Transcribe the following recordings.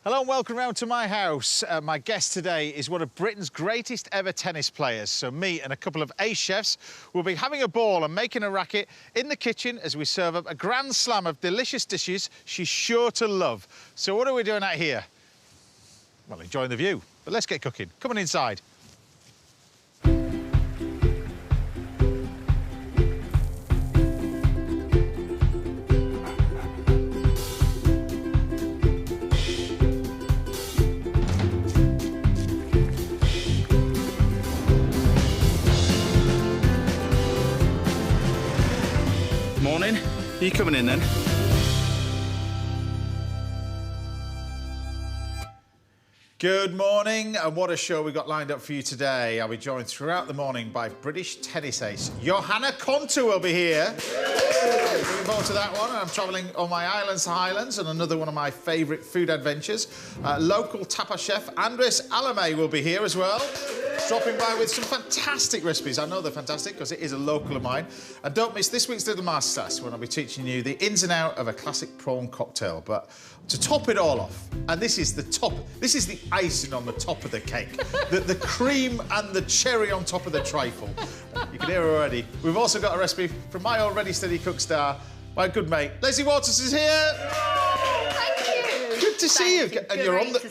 Hello and welcome round to my house. My guest today is one of Britain's greatest ever tennis players. So me and a couple of ace chefs will be having a ball and making a racket in the kitchen as we serve up a grand slam of delicious dishes she's sure to love. So what are we doing out here? Well, enjoying the view, but let's get cooking. Come on inside. Morning. Are you coming in then? Good morning, and what a show we got lined up for you today. I'll be joined throughout the morning by British tennis ace Johanna Konta will be here. Looking forward to that one. I'm travelling on my islands to Highlands and another one of my favourite food adventures. Local tapa chef Alemany will be here as well, dropping by with some fantastic recipes. I know they're fantastic because it is a local of mine. And don't miss this week's little masterclass when I'll be teaching you the ins and out of a classic prawn cocktail. But to top it all off, and this is the top, this is the icing on the top of the cake, the cream and the cherry on top of the trifle. You can hear already. We've also got a recipe from my already steady cook star, my good mate Lesley is here. Thank you. Good to see you. And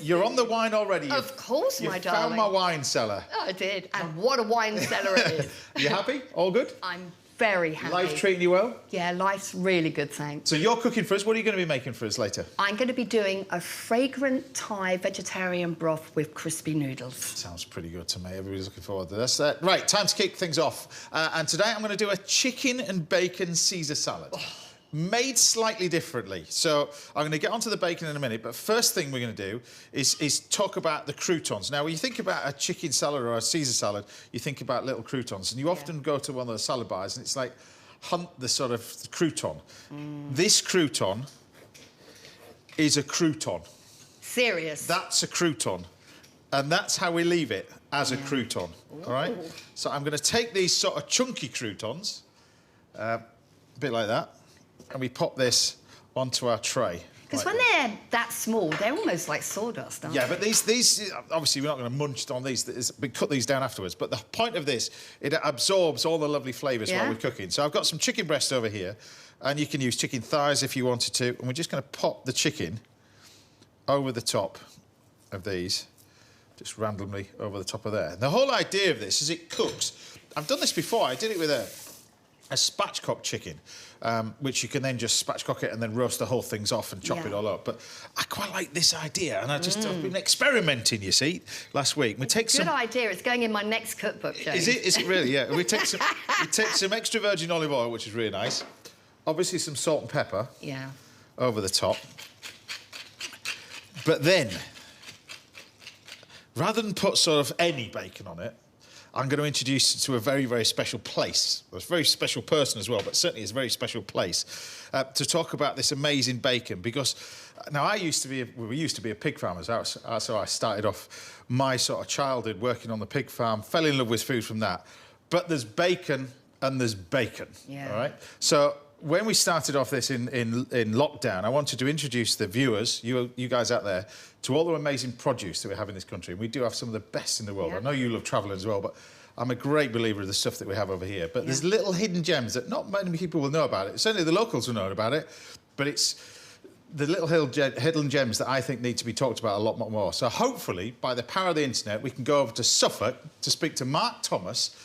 you're on the wine already. Of course, my darling. You found my wine cellar. Oh, I did. And what a wine cellar it is. You happy? All good? I'm very happy. Life treating you well? Yeah, life's really good, thanks. So you're cooking for us. What are you going to be making for us later? I'm going to be doing a fragrant Thai vegetarian broth with crispy noodles. Sounds pretty good to me. Everybody's looking forward to this. Right, time to kick things off. And today I'm going to do a chicken and bacon Caesar salad. Oh. Made slightly differently. So I'm going to get onto the bacon in a minute, but first thing we're going to do is talk about the croutons. Now, when you think about a chicken salad or a Caesar salad, you think about little croutons, and you often go to one of the salad bars and it's like, hunt the sort of crouton. This crouton is a crouton. Serious? That's a crouton. And that's how we leave it, as a crouton, all right? So I'm going to take these sort of chunky croutons, a bit like that, and we pop this onto our tray. Because when they're that small, they're almost like sawdust, aren't they? Yeah, but these obviously we're not going to munch on these. We cut these down afterwards. But the point of this, it absorbs all the lovely flavours while we're cooking. So I've got some chicken breast over here, and you can use chicken thighs if you wanted to. And we're just going to pop the chicken over the top of these, just randomly over the top of there. And the whole idea of this is it cooks. I've done this before. I did it with a spatchcock chicken, which you can then just spatchcock it and then roast the whole things off and chop it all up. But I quite like this idea, and I've been experimenting, you see, last week. We take Good idea. It's going in my next cookbook, James. Is it really? Yeah. We take some extra virgin olive oil, which is really nice. Obviously, some salt and pepper. Yeah. Over the top. But then, rather than put sort of any bacon on it, I'm going to introduce you to a very, very special place. A very special person as well, but certainly it's a very special place to talk about this amazing bacon. Because now we used to be a pig farmers. So I started off my sort of childhood working on the pig farm, fell in love with food from that. But there's bacon and there's bacon. Yeah. All right. So when we started off this in lockdown, I wanted to introduce the viewers, you guys out there, to all the amazing produce that we have in this country. And we do have some of the best in the world. Yeah. I know you love travelling as well, but I'm a great believer of the stuff that we have over here. But there's little hidden gems that not many people will know about it. Certainly the locals will know about it, but it's the little hidden gems that I think need to be talked about a lot more. So hopefully, by the power of the internet, we can go over to Suffolk to speak to Mark Thomas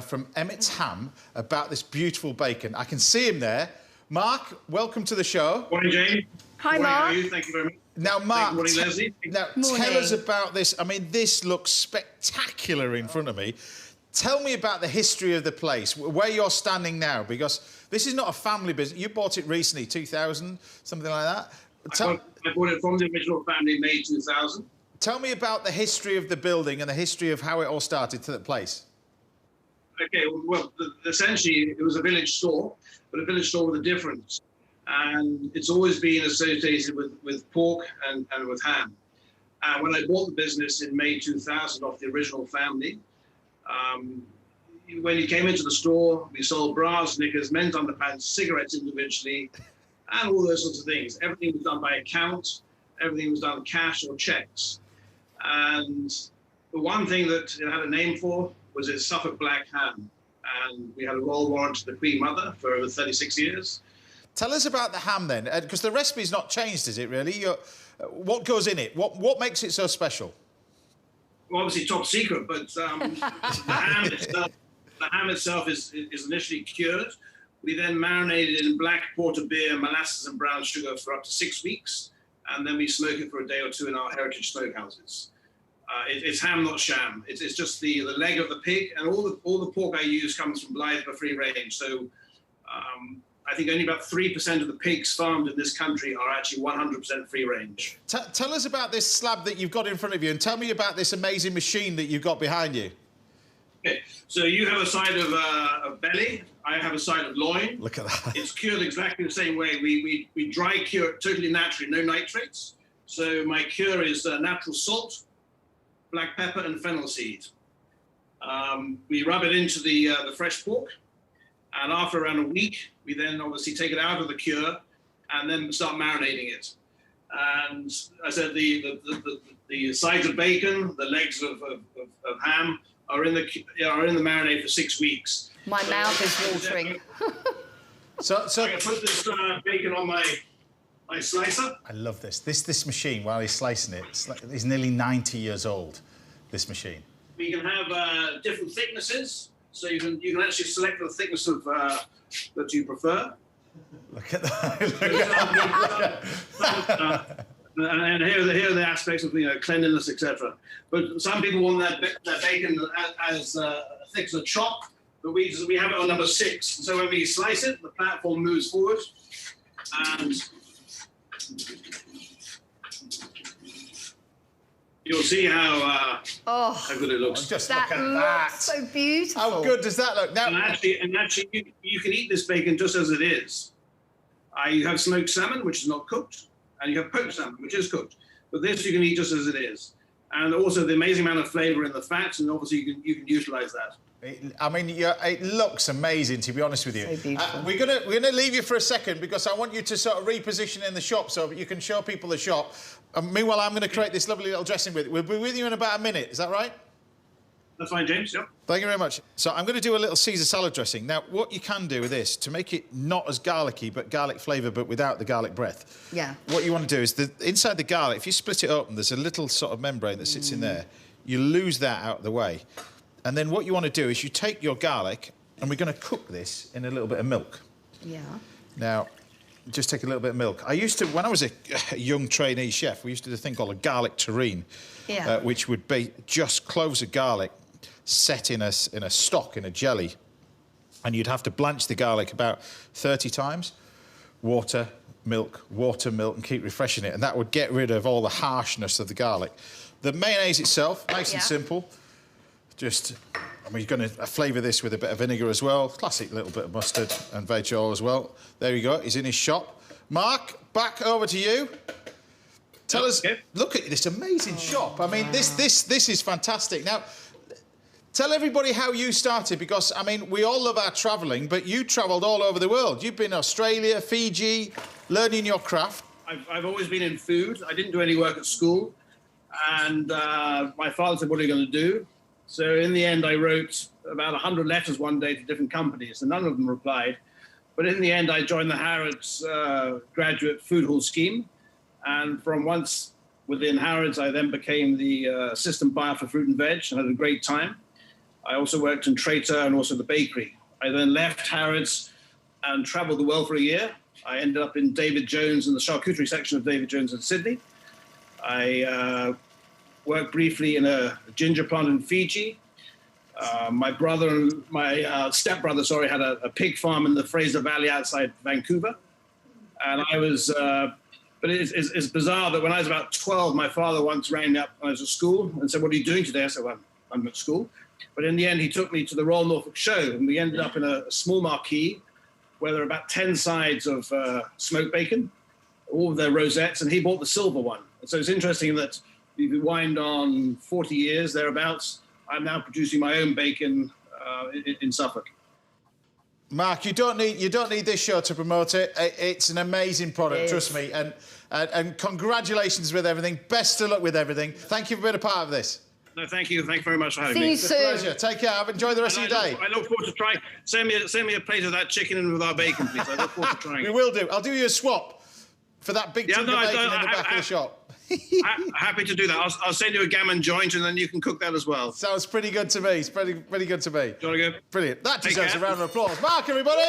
from Emmett's Ham about this beautiful bacon. I can see him there. Mark, welcome to the show. Morning, Jane. Hi, Mark. How are you? Thank you very much. Now, Mark, morning, Lesley. Now, tell us about this. I mean, this looks spectacular in front of me. Tell me about the history of the place, where you're standing now, because this is not a family business. You bought it recently, 2000, something like that. I bought it from the original family in May 2000. Tell me about the history of the building and the history of how it all started to the place. Okay, well, essentially, it was a village store, but a village store with a difference. And it's always been associated with pork and with ham. When I bought the business in May 2000 off the original family, when you came into the store, we sold bras, knickers, men's underpants, cigarettes individually, and all those sorts of things. Everything was done by account, Everything was done cash or checks. And the one thing that it had a name for was its Suffolk black ham. And we had a royal warrant to the Queen Mother for over 36 years. Tell us about the ham then, because the recipe's not changed, is it really? What goes in it? What makes it so special? Well, obviously top secret, but the ham itself is initially cured. We then marinated it in black porter beer, molasses and brown sugar for up to 6 weeks. And then we smoke it for a day or two in our heritage smokehouses. It's ham, not sham. It's just the leg of the pig, and all the pork I use comes from live but free range. So I think only about 3% of the pigs farmed in this country are actually 100% free range. Tell us about this slab that you've got in front of you, and tell me about this amazing machine that you've got behind you. Okay, so you have a side of belly, I have a side of loin. Look at that. It's cured exactly the same way. We dry cure it totally naturally, no nitrates. So my cure is natural salt, black pepper and fennel seed. We rub it into the fresh pork, and after around a week, we then obviously take it out of the cure and then start marinating it. And I said the sides of bacon, the legs of ham are in the marinade for 6 weeks. My mouth is watering. So I can put this bacon on my slicer. I love this. This machine, while he's slicing it, it's nearly 90 years old, this machine. We can have different thicknesses, so you can actually select the thickness of that you prefer. Look at that. And here are the aspects of cleanliness, etc. But some people want their bacon as thick as a chop, but we have it on number 6. So when we slice it, the platform moves forward, and you'll see how good it looks. Just That look at looks that. so beautiful. How good does that look? Now, And actually, you can eat this bacon just as it is. You have smoked salmon, which is not cooked, and you have poached salmon, which is cooked. But this you can eat just as it is. And also the amazing amount of flavour in the fats, and obviously you can utilise that. it looks amazing, to be honest with you. So beautiful. We're gonna leave you for a second because I want you to sort of reposition in the shop so you can show people the shop. Meanwhile, I'm going to create this lovely little dressing with it. We'll be with you in about a minute. Is that right? That's fine, James. Yep. Thank you very much. So I'm going to do a little Caesar salad dressing. Now, what you can do with this, to make it not as garlicky, but garlic flavour, but without the garlic breath. Yeah. What you want to do is, inside the garlic, if you split it open, there's a little sort of membrane that sits in there. You lose that out of the way. And then what you want to do is you take your garlic, and we're going to cook this in a little bit of milk. Yeah. Now, just take a little bit of milk. I used to, when I was a young trainee chef, we used to do a thing called a garlic terrine, which would be just cloves of garlic set in a stock, in a jelly, and you'd have to blanch the garlic about 30 times. Water, milk, and keep refreshing it, and that would get rid of all the harshness of the garlic. The mayonnaise itself, nice and simple. Just, we're going to flavour this with a bit of vinegar as well. Classic little bit of mustard and veg oil as well. There you go. He's in his shop. Mark, back over to you. Tell us. Look at this amazing shop. I mean, this is fantastic. Now, tell everybody how you started, because I mean, we all love our travelling, but you travelled all over the world. You've been Australia, Fiji, learning your craft. I've always been in food. I didn't do any work at school, and my father said, "What are you going to do?" So in the end, I wrote about 100 letters one day to different companies, and none of them replied. But in the end, I joined the Harrods graduate food hall scheme. And from once within Harrods, I then became the assistant buyer for fruit and veg and had a great time. I also worked in Traitor and also the bakery. I then left Harrods and traveled the world for a year. I ended up in David Jones in the charcuterie section of David Jones in Sydney. I worked briefly in a ginger plant in Fiji. My stepbrother, had a pig farm in the Fraser Valley outside Vancouver. And I was, but it's bizarre that when I was about 12, my father once rang me up when I was at school and said, "What are you doing today?" I said, "Well, I'm at school." But in the end, he took me to the Royal Norfolk Show, and we ended up in a small marquee where there were about 10 sides of smoked bacon, all of their rosettes, and he bought the silver one. And so it's interesting that if you wind on 40 years, thereabouts, I'm now producing my own bacon in Suffolk. Mark, you don't need this show to promote it. It's an amazing product, trust me. And congratulations with everything. Best of luck with everything. Thank you for being a part of this. No, thank you. Thank you very much for having me. See you soon. Pleasure. Take care. Enjoy the rest of your day. I look forward to trying. Send me a plate of that chicken in with our bacon, please. I look forward to trying We it. will do. I'll do you a swap for that big chunk of bacon in the back of the shop. Happy to do that. I'll send you a gammon joint, and then you can cook that as well. Sounds pretty good to me. It's pretty good to me. Do you want to go? Brilliant. That Take deserves a care. round of applause. Mark, everybody.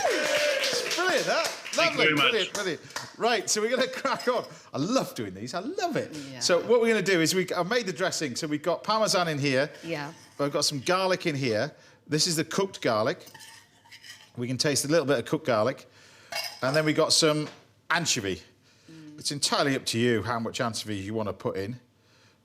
It's brilliant, that. Thank you Lovely. very much. Brilliant. Right, so we're going to crack on. I love doing these. I love it. Yeah. So what we're going to do is I've made the dressing. So we've got Parmesan in here. Yeah. I've got some garlic in here. This is the cooked garlic. We can taste a little bit of cooked garlic. And then we got some anchovy. It's entirely up to you how much anchovy you want to put in,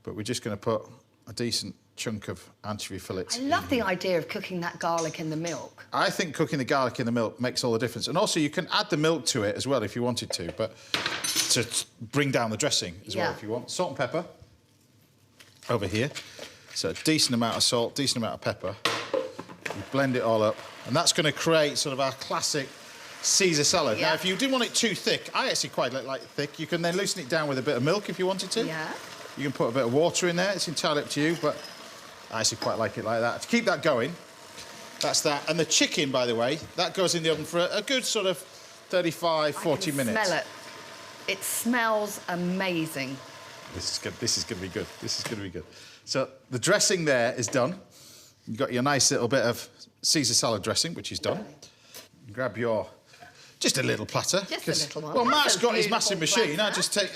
but we're just going to put a decent chunk of anchovy fillets. I love the idea of cooking that garlic in the milk. I think cooking the garlic in the milk makes all the difference. And also you can add the milk to it as well if you wanted to, but to bring down the dressing as well if you want. Salt and pepper over here. So a decent amount of salt, decent amount of pepper. We blend it all up. And that's going to create sort of our classic Caesar salad. Yeah. Now, if you didn't want it too thick, I actually quite like it thick. You can then loosen it down with a bit of milk if you wanted to. Yeah. You can put a bit of water in there. It's entirely up to you, but I actually quite like it like that. To keep that going, that's that. And the chicken, by the way, that goes in the oven for a good sort of 35, 40 minutes. Smell it. It smells amazing. This is good. This is going to be good. This is going to be good. So the dressing there is done. You've got your nice little bit of Caesar salad dressing, which is done. Grab your... Just a little platter. Just a little one. Well, That's Mark's a got his beautiful massive machine. I platter. just take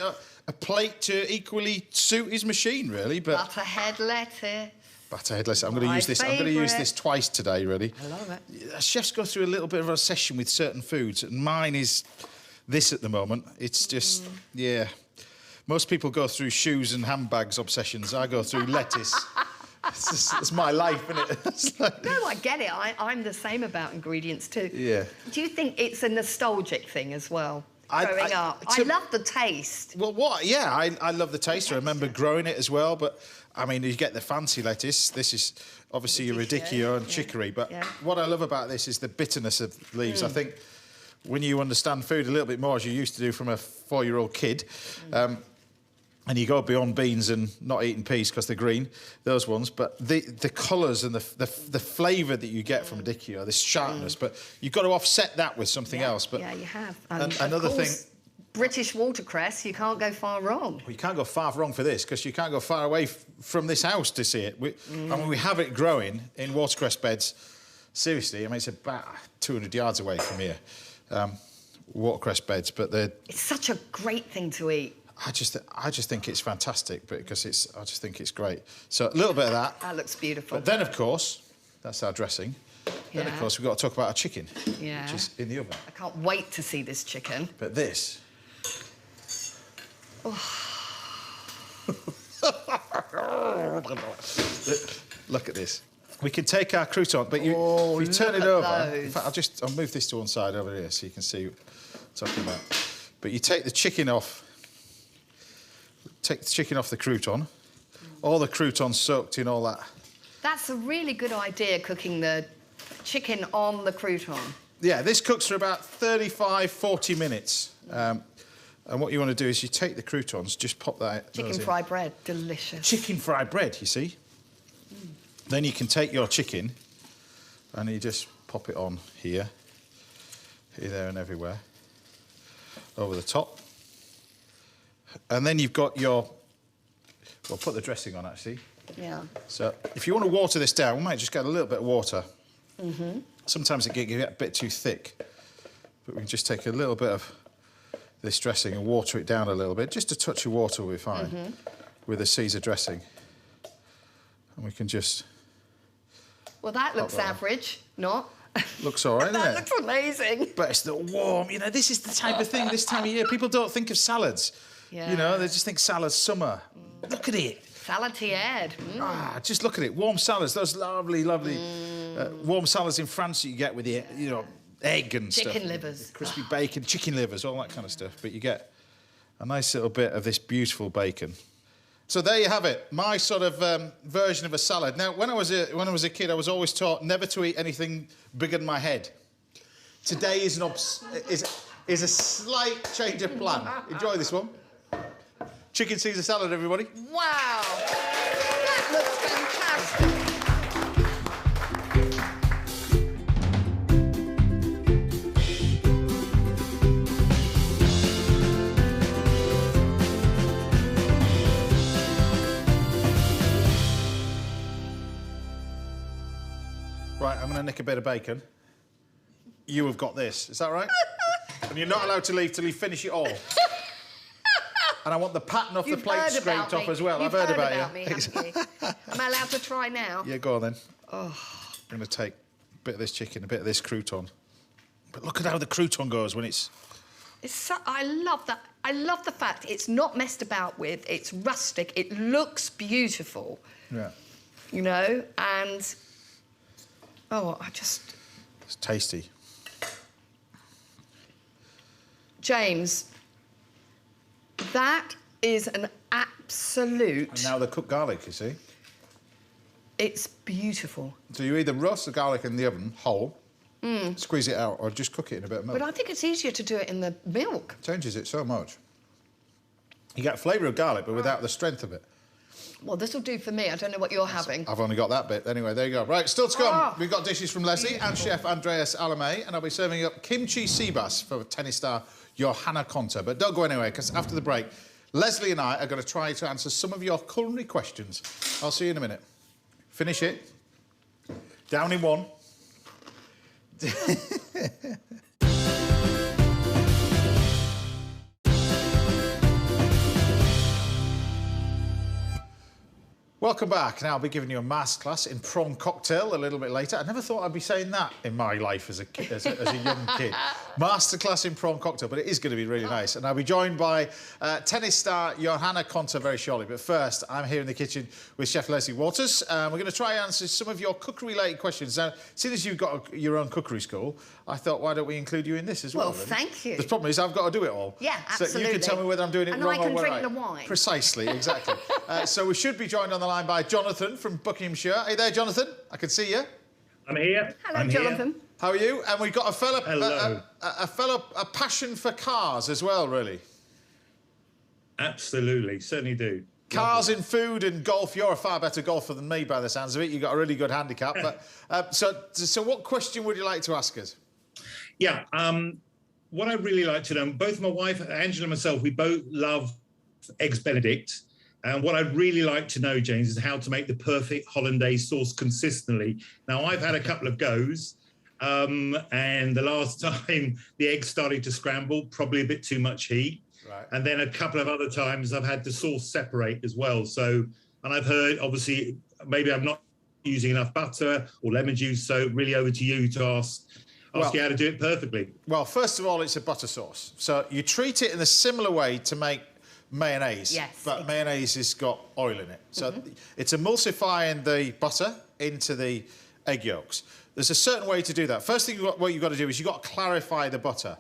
a plate to equally suit his machine, really. But Butterhead lettuce. Butterhead lettuce. I'm going to My use this. I'm going to use favourite. this twice today, really. I love it. Chefs go through a little bit of a session with certain foods, and mine is this at the moment. It's just, yeah. Most people go through shoes and handbags obsessions. I go through lettuce. It's my life, isn't it? It's like... No, I get it. I'm the same about ingredients too. Yeah. Do you think it's a nostalgic thing as well? Growing up. to- I love the taste. Well, what? Yeah, I love the taste. I remember growing it as well, but I mean, you get the fancy lettuce. This is obviously your radicchio and chicory, but what I love about this is the bitterness of the leaves. I think when you understand food a little bit more, as you used to do from a 4-year-old kid, and you go beyond beans and not eating peas because they're green, those ones, but the colours and the flavour that you get from radicchio, this sharpness, but you've got to offset that with something else. But yeah, you have. another of course, thing... British watercress, you can't go far wrong. Well, you can't go far wrong for this because you can't go far away from this house to see it. I mean, we have it growing in watercress beds. Seriously, I mean, it's about 200 yards away from here, watercress beds, but they're... It's such a great thing to eat. I just think it's fantastic because I just think it's great. So a little bit of that. That looks beautiful. But then, of course, that's our dressing. Then, of course, we've got to talk about our chicken, which is in the oven. I can't wait to see this chicken. But this... Look at this. We can take our crouton, but if you turn it over... In fact, I'll move this to one side over here so you can see what I'm talking about. But you take the chicken off... Take the chicken off the crouton. All the croutons soaked in all that. That's a really good idea, cooking the chicken on the crouton. Yeah, this cooks for about 35, 40 minutes. And what you want to do is you take the croutons, just pop that... Chicken fried bread, delicious. Chicken fried bread, you see. Then you can take your chicken and you just pop it on here, there and everywhere, over the top. And then you've got your... Well, put the dressing on, actually. Yeah. So if you want to water this down, we might just get a little bit of water. Sometimes it can get a bit too thick. But we can just take a little bit of this dressing and water it down a little bit. Just a touch of water will be fine with the Caesar dressing. And we can just... Well, that looks average, not? Looks all right, doesn't That it? looks amazing. But it's the warm, you know, this is the type of thing this time of year. People don't think of salads. You know, they just think salad's summer. Look at it. Salad-y-ed. Just look at it. Warm salads, those lovely, lovely warm salads in France that you get with the, you know, egg and stuff. Chicken livers. Crispy bacon, chicken livers, all that kind of stuff. But you get a nice little bit of this beautiful bacon. So there you have it, my sort of version of a salad. Now, when I was a kid, I was always taught never to eat anything bigger than my head. today is is a slight change of plan. Enjoy this one. Chicken Caesar salad, everybody. Wow. That looks fantastic. Right, I'm going to nick a bit of bacon. You have got this. Is that right? And you're not allowed to leave till you finish it all. And I want the pattern off the plate scraped off as well. You've I've heard about about me, you. haven't you? Am I allowed to try now? Yeah, go on then. Oh. I'm going to take a bit of this chicken, a bit of this crouton. But look at how the crouton goes when it's... I love that. I love the fact it's not messed about with. It's rustic. It looks beautiful. Yeah. You know, and... Oh, It's tasty. James, that is an absolute... And now the cooked garlic, you see. It's beautiful. So you either roast the garlic in the oven whole, squeeze it out, or just cook it in a bit of milk. But I think it's easier to do it in the milk. Changes it so much. You get a flavour of garlic, but without the strength of it. Well, this will do for me. I don't know what you're having. I've only got that bit. Anyway, there you go. Right, still to come. Oh, We've got dishes from Lesley and Chef Andreas Alemany, and I'll be serving up kimchi sea bass for tennis star Johanna Konta. But don't go anywhere, because after the break, Lesley and I are going to try to answer some of your culinary questions. I'll see you in a minute. Finish it. Down in one. Welcome back. Now I'll be giving you a masterclass in prawn cocktail a little bit later. I never thought I'd be saying that in my life as a young kid. Masterclass in prawn cocktail, but it is going to be really nice. And I'll be joined by tennis star Johanna Konta very shortly. But first, I'm here in the kitchen with Chef Lesley Waters. We're going to try and answer some of your cookery-related questions. Now, seeing as you've got your own cookery school, I thought, why don't we include you in this as well? Well, thank you. The problem is I've got to do it all. Yeah, absolutely. So you can tell me whether I'm doing it and wrong or right. And I can drink the wine. Precisely, exactly. So we should be joined on the line by Jonathan from Buckinghamshire. Are you there, Jonathan? I can see you. I'm here. Hello, Jonathan. Here. How are you? And we've got a fella, Hello. a passion for cars as well, really. Absolutely, certainly do. Cars in food and golf. You're a far better golfer than me, by the sounds of it. You've got a really good handicap. But so what question would you like to ask us? Yeah, what I really like to know, both my wife, Angela, and myself, we both love Eggs Benedict. And what I'd really like to know, James, is how to make the perfect hollandaise sauce consistently. Now, I've had a couple of goes, and the last time the eggs started to scramble, probably a bit too much heat. Right. And then a couple of other times I've had the sauce separate as well. So, and I've heard, obviously, maybe I'm not using enough butter or lemon juice. So really over to you to ask you how to do it perfectly. Well, first of all, it's a butter sauce. So you treat it in a similar way to make mayonnaise, yes, but mayonnaise has got oil in it. So it's emulsifying the butter into the egg yolks. There's a certain way to do that. First thing what you've got to do is you've got to clarify the butter.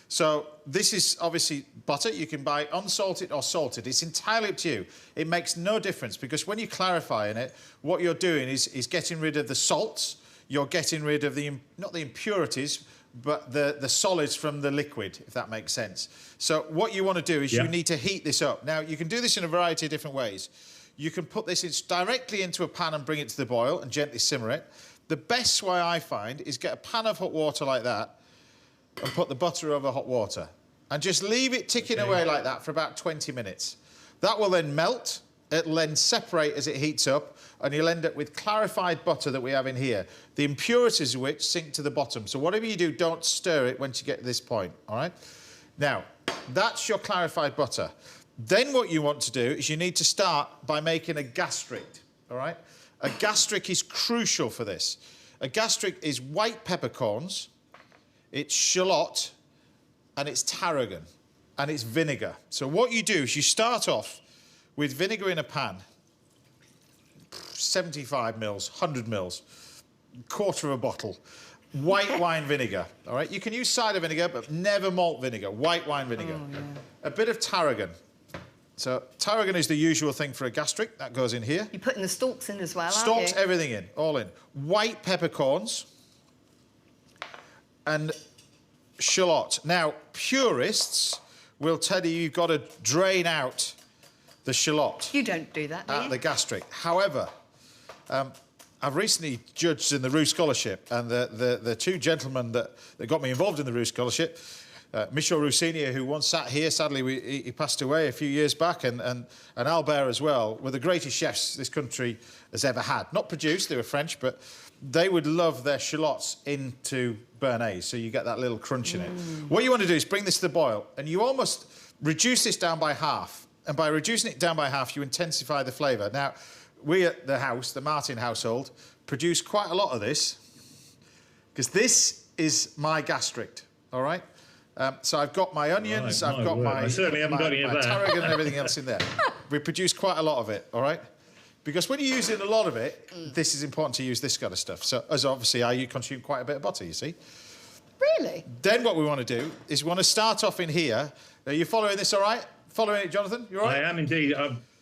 So this is obviously butter. You can buy unsalted or salted. It's entirely up to you. It makes no difference because when you're clarifying it, what you're doing is getting rid of the salts. You're getting rid of not the impurities, but the solids from the liquid, if that makes sense. So what you want to do is you need to heat this up. Now, you can do this in a variety of different ways. You can put this directly into a pan and bring it to the boil and gently simmer it. The best way I find is get a pan of hot water like that and put the butter over hot water and just leave it ticking away like that for about 20 minutes. That will then melt. It'll then separate as it heats up, and you'll end up with clarified butter that we have in here, the impurities of which sink to the bottom. So whatever you do, don't stir it once you get to this point, all right? Now, that's your clarified butter. Then what you want to do is you need to start by making a gastric, all right? A gastric is crucial for this. A gastric is white peppercorns, it's shallot, and it's tarragon, and it's vinegar. So what you do is you start off with vinegar in a pan, 75 mils, 100 mils, quarter of a bottle, white wine vinegar, all right? You can use cider vinegar, but never malt vinegar, white wine vinegar. Oh, yeah. A bit of tarragon. So tarragon is the usual thing for a gastric. That goes in here. You're putting the stalks in as well, aren't Stalks, you? everything in, all in. White peppercorns and shallot. Now, purists will tell you you've got to drain out the shallot. You don't do that, do Out you? the gastric. However, I've recently judged in the Roux Scholarship, and the two gentlemen that got me involved in the Roux Scholarship, Michel Roussigny, who once sat here, sadly he passed away a few years back, and Albert as well, were the greatest chefs this country has ever had. Not produced, they were French, but they would love their shallots into béarnaise, so you get that little crunch in it. What you want to do is bring this to the boil, and you almost reduce this down by half. And by reducing it down by half, you intensify the flavour. Now, we at the house, the Martin household, produce quite a lot of this, because this is my gastric, all right? So I've got my onions, Right, I've got my I certainly haven't got any of that. tarragon and everything else in there. We produce quite a lot of it, all right? Because when you're using a lot of it, this is important to use this kind of stuff. So, as obviously, I consume quite a bit of butter, you see. Really? Then what we want to do is we want to start off in here. Are you following this all right? Following it, Jonathan? You all right? I am indeed.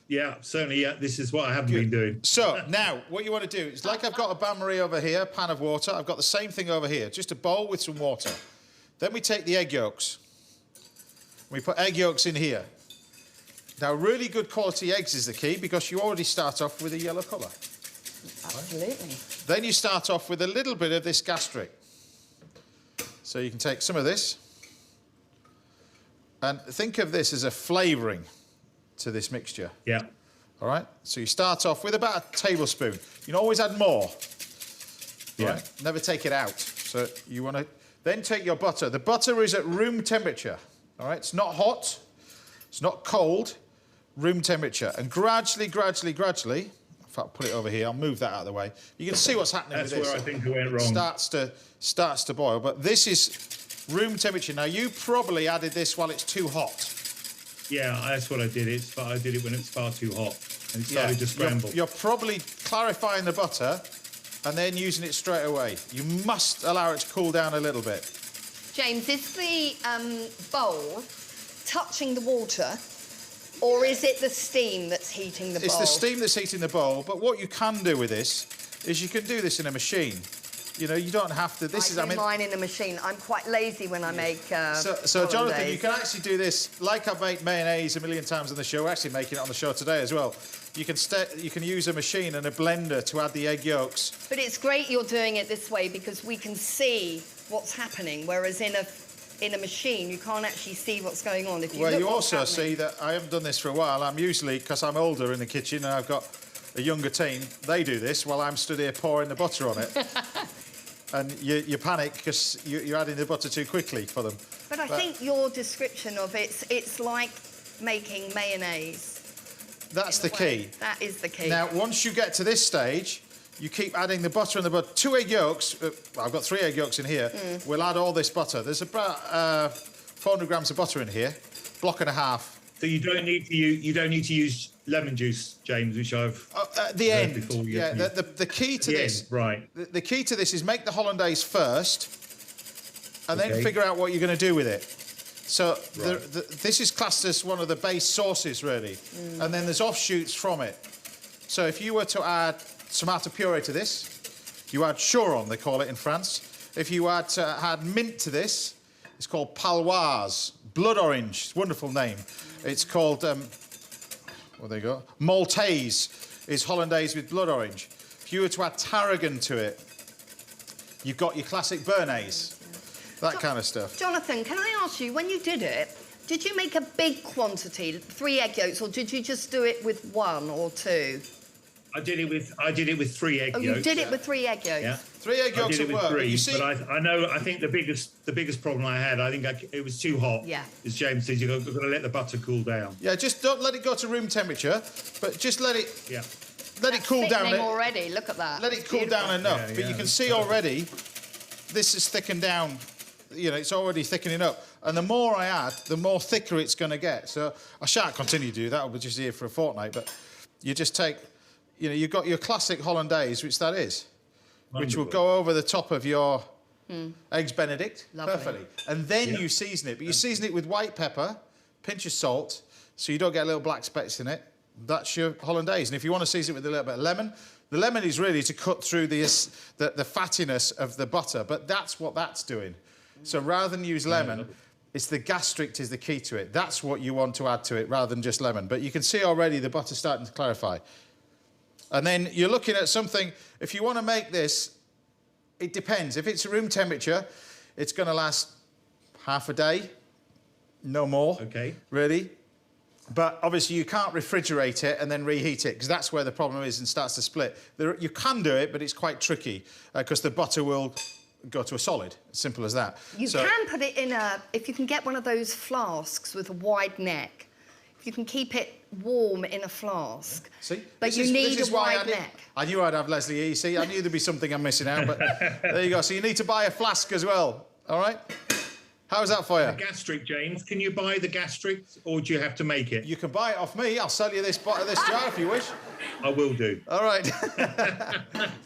Yeah, certainly. Yeah, this is what I haven't been doing. So now, what you want to do is, like I've got a bain-marie over here, pan of water. I've got the same thing over here, just a bowl with some water. Then we take the egg yolks. We put egg yolks in here. Now, really good quality eggs is the key, because you already start off with a yellow colour. Absolutely. Then you start off with a little bit of this gastric. So you can take some of this and think of this as a flavouring to this mixture. Yeah. All right? So you start off with about a tablespoon. You can always add more. Yeah. Right? Never take it out. So you want to then take your butter. The butter is at room temperature. All right? It's not hot. It's not cold. Room temperature. And gradually, in fact, I'll put it over here. I'll move that out of the way. You can see what's happening That's with this. where I think I went wrong. It starts to boil. But this is room temperature. Now, you probably added this while it's too hot. Yeah, that's what I did. I did it when it's far too hot and it started to scramble. You're probably clarifying the butter and then using it straight away. You must allow it to cool down a little bit. James, is the bowl touching the water, or is it the steam that's heating the bowl? It's the steam that's heating the bowl, but what you can do with this is you can do this in a machine. You know, you don't have to... I do mine in a machine. I'm quite lazy when I make So Jonathan, you can actually do this, like I've made mayonnaise a million times on the show, we're actually making it on the show today as well. You can use a machine and a blender to add the egg yolks. But it's great you're doing it this way, because we can see what's happening, whereas in a machine, you can't actually see what's going on. If you Well, look you what's also happening. see that I haven't done this for a while. I'm usually, because I'm older in the kitchen and I've got a younger team, they do this while I'm stood here pouring the butter on it. And you panic because you're adding the butter too quickly for them. But I think your description of it's like making mayonnaise. That's the key. That is the key. Now, once you get to this stage, you keep adding the butter and the butter. 2 egg yolks. I've got 3 egg yolks in here. We'll add all this butter. There's about 400 grams of butter in here. Block and a half. So you don't need to use lemon juice, James, which I've The heard end. before. Yeah. The key to this. End, right. The key to this is make the hollandaise first, and then Okay. figure out what you're going to do with it. So Right. this is classed as one of the base sauces, really, and then there's offshoots from it. So if you were to add tomato puree to this, you add choron, they call it in France. If you add mint to this, it's called paloise, blood orange. It's a wonderful name. It's called, well, there you go, Maltese is hollandaise with blood orange. If you were to add tarragon to it, you've got your classic béarnaise, that kind of stuff. Jonathan, can I ask you, when you did it, did you make a big quantity, 3 egg yolks, or did you just do it with 1 or 2? I did it with 3 egg Oh, yolks. you did it with 3 egg yolks? Yeah. 3 egg I yolks did at it with work. 3, You see, but I think the biggest problem I had, it was too hot. Yeah. As James says, you've got to let the butter cool down. yeah, just don't let it go to room temperature, but just let it Yeah. cool down. Thickening already, look at that. Let it It's cool beautiful. down enough. Yeah, but yeah, you can that's see perfect. already, this is thickened down. You know, it's already thickening up. And the more I add, the more thicker it's going to get. So I shan't continue to do that. I'll be just here for a fortnight. But you just take, you know, you've got your classic hollandaise, which that is, which will Wonderful. go over the top of your eggs Benedict Lovely. perfectly. And then Yeah. you season it. But you season it with white pepper, pinch of salt, so you don't get little black specks in it. That's your hollandaise. And if you want to season it with a little bit of lemon, the lemon is really to cut through the fattiness of the butter. But that's what that's doing. So rather than use lemon, it's the gastric is the key to it. That's what you want to add to it rather than just lemon. But you can see already the butter's starting to clarify. And then you're looking at something, if you want to make this, it depends. If it's room temperature, it's going to last half a day, no more. Okay. Really. But obviously you can't refrigerate it and then reheat it because that's where the problem is and starts to split. You can do it, but it's quite tricky because the butter will go to a solid. Simple as that. You can put it in if you can get one of those flasks with a wide neck, if you can keep it warm in a flask. See? But you need a wide neck. I knew I'd have Lesley here, you see. I knew there'd be something I'm missing out, but there you go. So you need to buy a flask as well, all right? How's that for you? The gastric, James. Can you buy the gastric or do you have to make it? You can buy it off me. I'll sell you this jar if you wish. I will do. All right.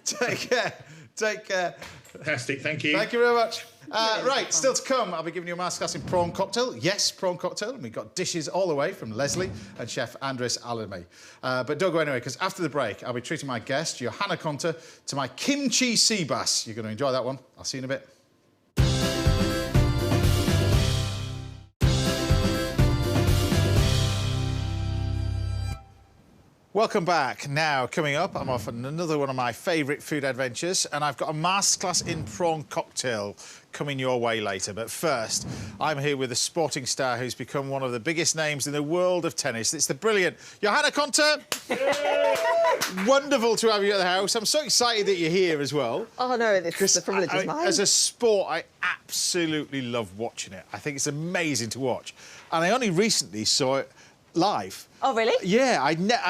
Take care. Take care. Fantastic, thank you. Thank you very much. Right, still to come, I'll be giving you a masterclass in prawn cocktail. Yes, prawn cocktail. And we've got dishes all the way from Lesley and Chef Andres Alemany. But don't go anywhere, because after the break, I'll be treating my guest, Johanna Konta, to my kimchi sea bass. You're going to enjoy that one. I'll see you in a bit. Welcome back. Now, coming up, I'm off on another one of my favourite food adventures, and I've got a masterclass in prawn cocktail coming your way later. But first, I'm here with a sporting star who's become one of the biggest names in the world of tennis. It's the brilliant Johanna Konta. Wonderful to have you at the house. I'm so excited that you're here as well. Oh, no, it's the privilege is mine. As a sport, I absolutely love watching it. I think it's amazing to watch. And I only recently saw it live. Oh, really? Yeah,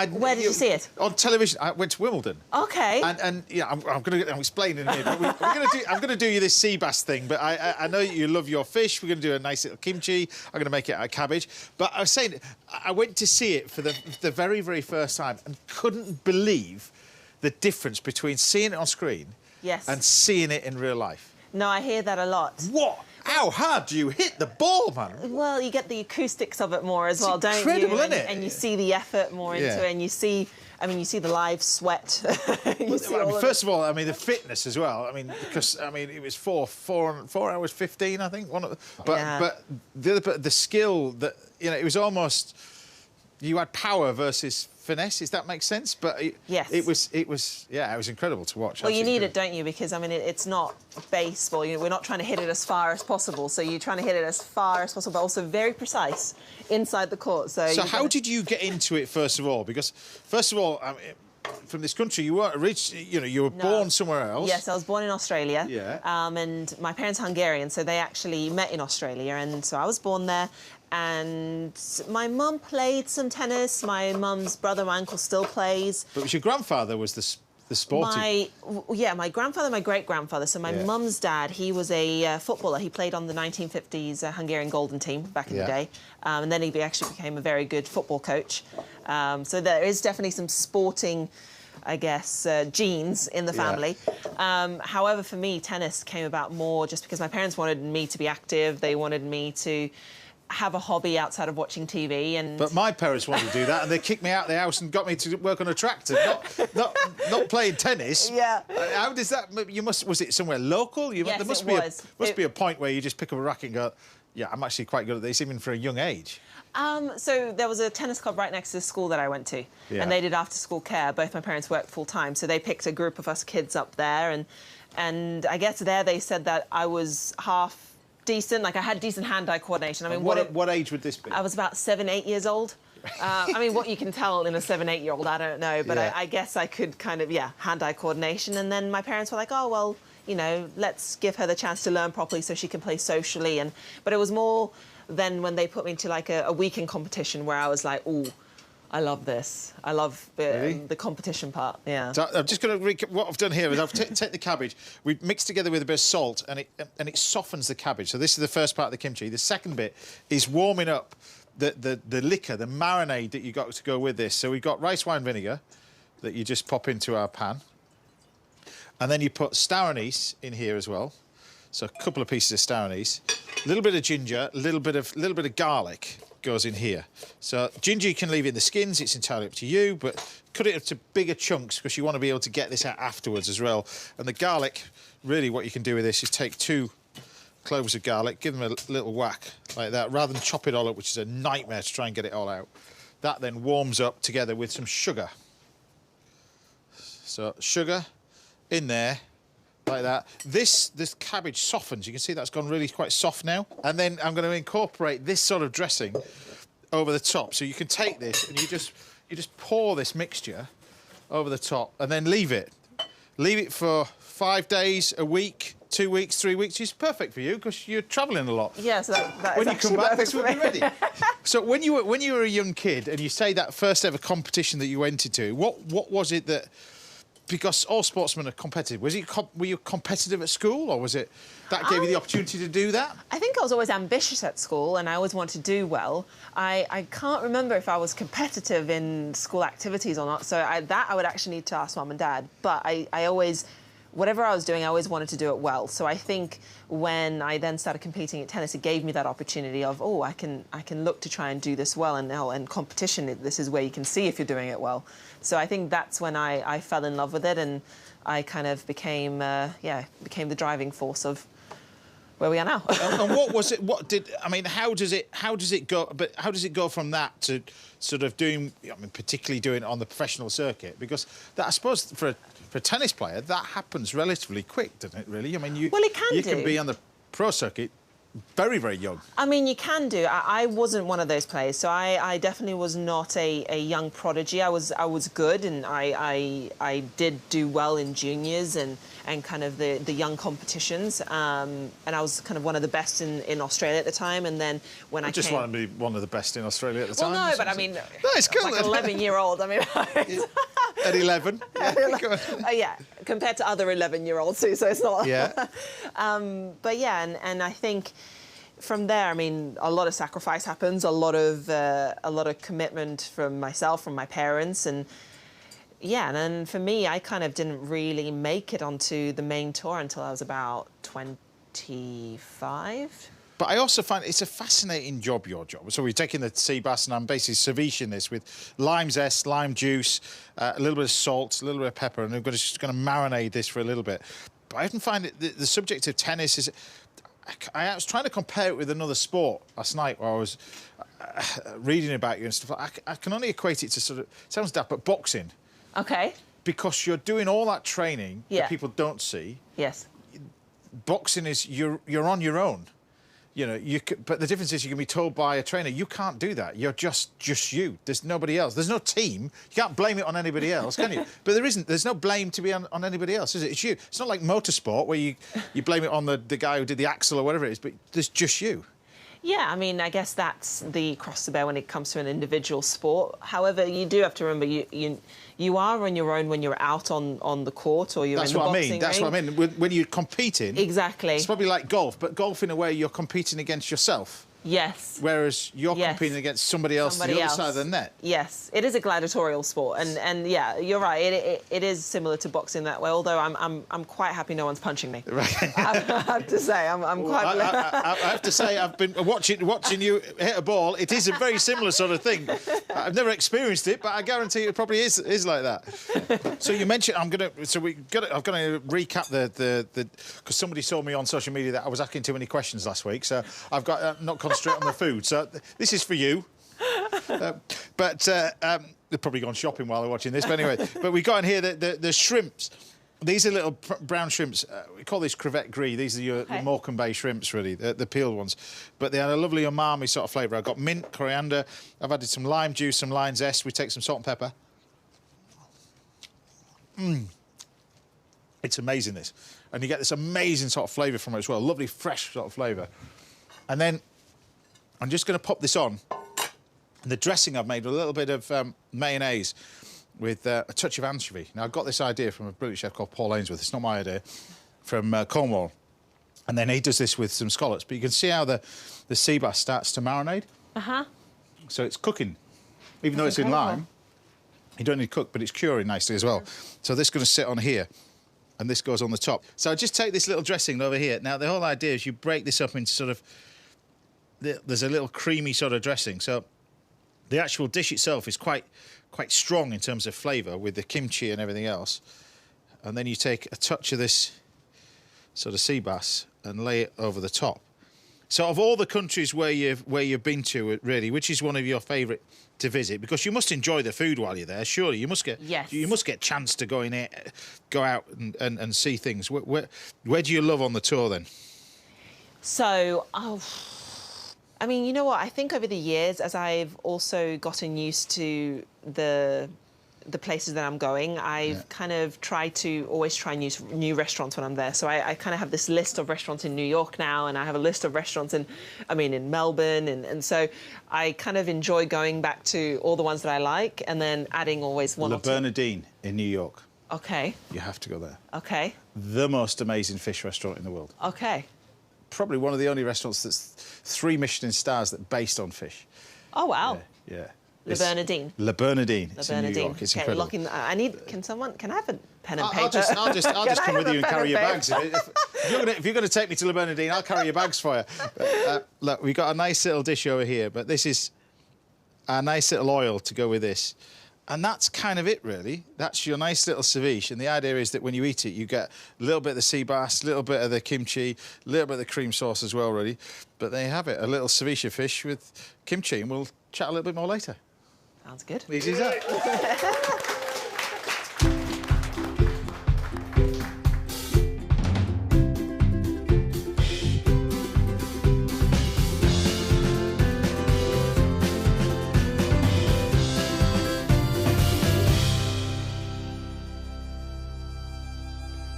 Where did you see it? On television. I went to Wimbledon. Okay. And yeah, I'm explaining in a minute. But I'm going to do you this sea bass thing. But I know you love your fish. We're going to do a nice little kimchi. I'm going to make it out of cabbage. But I was saying, I went to see it for the very, very first time and couldn't believe the difference between seeing it on screen and seeing it in real life. No, I hear that a lot. What? How hard do you hit the ball, man? Well, you get the acoustics of it more as well, don't you? Incredible, isn't it? And you see the effort more into it, and you see the live sweat. First of all, I mean, the fitness as well. I mean, because, it was 4 hours 15, I think. But the skill that, it was almost, you had power versus finesse, if that makes sense. But it was incredible to watch. Well, you need it, don't you? Because it's not baseball. We're not trying to hit it as far as possible. So you're trying to hit it as far as possible, but also very precise inside the court. So how did you get into it, first of all? Because first of all, from this country, you weren't originally, you were born somewhere else. Yes, I was born in Australia. Yeah. And my parents are Hungarian, so they actually met in Australia, and so I was born there. And my mum played some tennis. My mum's brother, my uncle, still plays. But was your grandfather was the sporty? My grandfather, my great-grandfather. So my mum's dad, he was a footballer. He played on the 1950s Hungarian Golden Team back in the day. And then he actually became a very good football coach. So there is definitely some sporting, I guess, genes in the family. However, for me, tennis came about more just because my parents wanted me to be active. They wanted me to have a hobby outside of watching TV. But my parents wanted to do that, and they kicked me out of the house and got me to work on a tractor, not playing tennis. Yeah. How does that? Was it somewhere local? Yes, there must be a point where you just pick up a racket and go, yeah, I'm actually quite good at this, even for a young age. So there was a tennis club right next to the school that I went to, and they did after-school care. Both my parents worked full-time, so they picked a group of us kids up there, and I guess there they said that I was half decent, like I had decent hand-eye coordination. What age would this be? I was about 7, 8 years old. What you can tell in a 7, 8-year-old, I don't know, but I guess I could kind of, hand-eye coordination. And then my parents were like, oh, well, let's give her the chance to learn properly so she can play socially. But it was more than when they put me into like a weekend competition where I was like, ooh, I love this. I love the competition part, So I'm just going to recap what I've done here. Is I've take the cabbage, we mix together with a bit of salt, and it softens the cabbage. So this is the first part of the kimchi. The second bit is warming up the liquor, the marinade that you got to go with this. So we've got rice wine vinegar that you just pop into our pan. And then you put star anise in here as well. So a couple of pieces of star anise, a little bit of ginger, a little bit of garlic goes in here. So ginger you can leave in the skins, it's entirely up to you, but cut it into bigger chunks because you want to be able to get this out afterwards as well. And the garlic, really what you can do with this is take two cloves of garlic, give them a little whack like that, rather than chop it all up, which is a nightmare to try and get it all out. That then warms up together with some sugar. So sugar in there, like that. This cabbage softens. You can see that's gone really quite soft now. And then I'm going to incorporate this sort of dressing over the top. So you can take this and you just pour this mixture over the top and then leave it. Leave it for 5 days, a week, 2 weeks, 3 weeks. It's perfect for you because you're travelling a lot. Yeah, so that when is you come back, this will be perfect ready. So when you were a young kid and you say that first ever competition that you went into, what was it that? Because all sportsmen are competitive. Were you competitive at school, or was it that gave you the opportunity to do that? I think I was always ambitious at school, and I always wanted to do well. I can't remember if I was competitive in school activities or not, so I would actually need to ask Mum and Dad. But I always, whatever I was doing, I always wanted to do it well. So I think when I then started competing at tennis, it gave me that opportunity of, oh, I can look to try and do this well, and competition, this is where you can see if you're doing it well. So I think that's when I fell in love with it, and I kind of became the driving force of where we are now. And what was it? How does it go? But how does it go from that to sort of doing? Particularly doing it on the professional circuit, because that, I suppose, for a tennis player, that happens relatively quick, doesn't it? Really, you can be on the pro circuit very, very young. I mean, you can do. I wasn't one of those players, so I definitely was not a young prodigy. I was good, and I did do well in juniors and kind of the young competitions. And I was kind of one of the best in Australia at the time. And then when I just want to be one of the best in Australia at the time. Well, no, but I mean, no, it's cool. Like an 11-year-old. I mean, at 11. Yeah, compared to other 11-year-olds too. So it's not. Yeah. But yeah, and I think from there, I mean, a lot of sacrifice happens, a lot of commitment from myself, from my parents, and yeah. And then for me, I kind of didn't really make it onto the main tour until I was about 25. But I also find it's a fascinating job, your job. So we're taking the sea bass and I'm basically cevicheing this with lime zest, lime juice, a little bit of salt, a little bit of pepper, and we're just going to marinate this for a little bit. But I often find the subject of tennis is... I was trying to compare it with another sport last night where I was reading about you and stuff. I can only equate it to sort of... It sounds daft, but boxing. OK. Because you're doing all that training that people don't see. Yes. Boxing is... You're on your own. But the difference is you can be told by a trainer, you can't do that. You're just you. There's nobody else. There's no team. You can't blame it on anybody else, can you? But there isn't. There's no blame to be on anybody else, is it? It's you. It's not like motorsport where you blame it on the guy who did the axle or whatever it is, but there's just you. Yeah, I mean, I guess that's the cross to bear when it comes to an individual sport. However, you do have to remember you are on your own when you're out on the court or you're in the boxing ring. That's what I mean. When you're competing... Exactly. It's probably like golf, but golf, in a way, you're competing against yourself. Yes. Whereas you're competing against somebody else on the other side of the net. Yes, it is a gladiatorial sport, and yeah, you're right. It is similar to boxing that way. Although I'm quite happy no one's punching me. Right. I have to say I'm quite. I have to say I've been watching you hit a ball. It is a very similar sort of thing. I've never experienced it, but I guarantee it probably is like that. So you mentioned I'm gonna recap the because somebody saw me on social media that I was asking too many questions last week. So I've got not concentrate on the food. So this is for you. They've probably gone shopping while they're watching this. But anyway, but we got in here the shrimps. These are little brown shrimps. We call these crevette gris. These are the Morecambe Bay shrimps, really, the peeled ones. But they had a lovely umami sort of flavour. I've got mint, coriander. I've added some lime juice, some lime zest. We take some salt and pepper. It's amazing, this. And you get this amazing sort of flavour from it as well. Lovely, fresh sort of flavour. And then I'm just going to pop this on. And the dressing I've made with a little bit of mayonnaise with a touch of anchovy. Now, I got this idea from a brilliant chef called Paul Ainsworth. It's not my idea. From Cornwall. And then he does this with some scallops. But you can see how the sea bass starts to marinate. Uh-huh. So it's cooking. Even though it's in lime, you don't need to cook, but it's curing nicely as well. So this is going to sit on here. And this goes on the top. So I just take this little dressing over here. Now, the whole idea is you break this up into sort of... There's a little creamy sort of dressing. So the actual dish itself is quite strong in terms of flavour with the kimchi and everything else. And then you take a touch of this sort of sea bass and lay it over the top. So of all the countries where you've been to, really, which is one of your favourite to visit? Because you must enjoy the food while you're there. Surely you must get chance to go out and see things. Where do you love on the tour then? So, I mean, you know what? I think over the years, as I've also gotten used to the places that I'm going, I've kind of tried to always try new restaurants when I'm there. So I kind of have this list of restaurants in New York now, and I have a list of restaurants in Melbourne. And so I kind of enjoy going back to all the ones that I like and then adding always one or two. Le Bernardine in New York. OK. You have to go there. OK. The most amazing fish restaurant in the world. OK. Probably one of the only restaurants that's 3 Michelin stars that based on fish. Oh, wow. Yeah. Le Bernardine. Le Bernardine. It's in New York. It's incredible. Can I have a pen and paper? I'll just come with you and carry your bags. If you're going to take me to Le Bernardine, I'll carry your bags for you. But, look, we've got a nice little dish over here, but this is a nice little oil to go with this. And that's kind of it, really. That's your nice little ceviche. And the idea is that when you eat it, you get a little bit of the sea bass, a little bit of the kimchi, a little bit of the cream sauce as well, really. But there you have it, a little ceviche fish with kimchi. And we'll chat a little bit more later. Sounds good. Easy as that.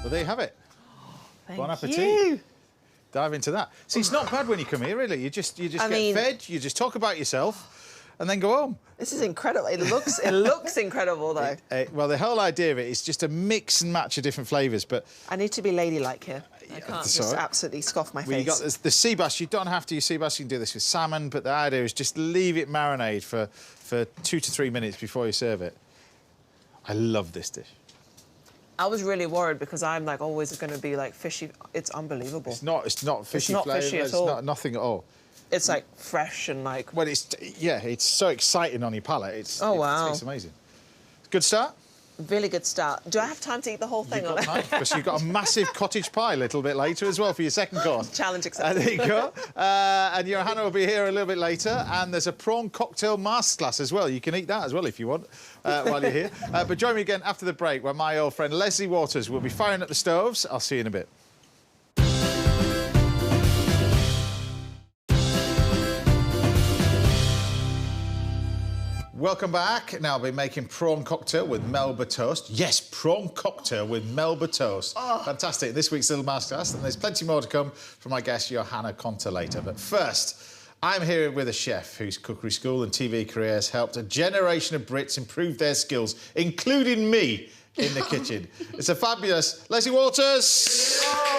Well, there you have it. Bon appetit. You. Dive into that. See, it's not bad when you come here, really. You just get fed, you just talk about yourself, and then go home. This is incredible. It looks incredible, though. Well, the whole idea of it is just a mix and match of different flavours, but... I need to be ladylike here. I can't just absolutely scoff my face. You got the sea bass. You don't have to use sea bass. You can do this with salmon, but the idea is just leave it marinate for 2 to 3 minutes before you serve it. I love this dish. I was really worried because I'm like always going to be like fishy. It's unbelievable. It's not fishy. It's not fishy at all. It's not nothing at all. It's like fresh and like. Well, it's so exciting on your palate. It's amazing. Good start. Really good start. Do I have time to eat the whole thing? You've got time, because you've got a massive cottage pie a little bit later as well for your second course. Challenge accepted. There you go. And Johanna will be here a little bit later. And there's a prawn cocktail masterclass as well. You can eat that as well if you want while you're here. But join me again after the break where my old friend Lesley Waters will be firing up the stoves. I'll see you in a bit. Welcome back. Now I'll be making prawn cocktail with Melba toast. Yes, prawn cocktail with Melba toast. Oh. Fantastic. This week's little masterclass, and there's plenty more to come from my guest Johanna Konta later. But first, I'm here with a chef whose cookery school and TV career has helped a generation of Brits improve their skills, including me in the kitchen. It's a fabulous Lesley Waters. Oh.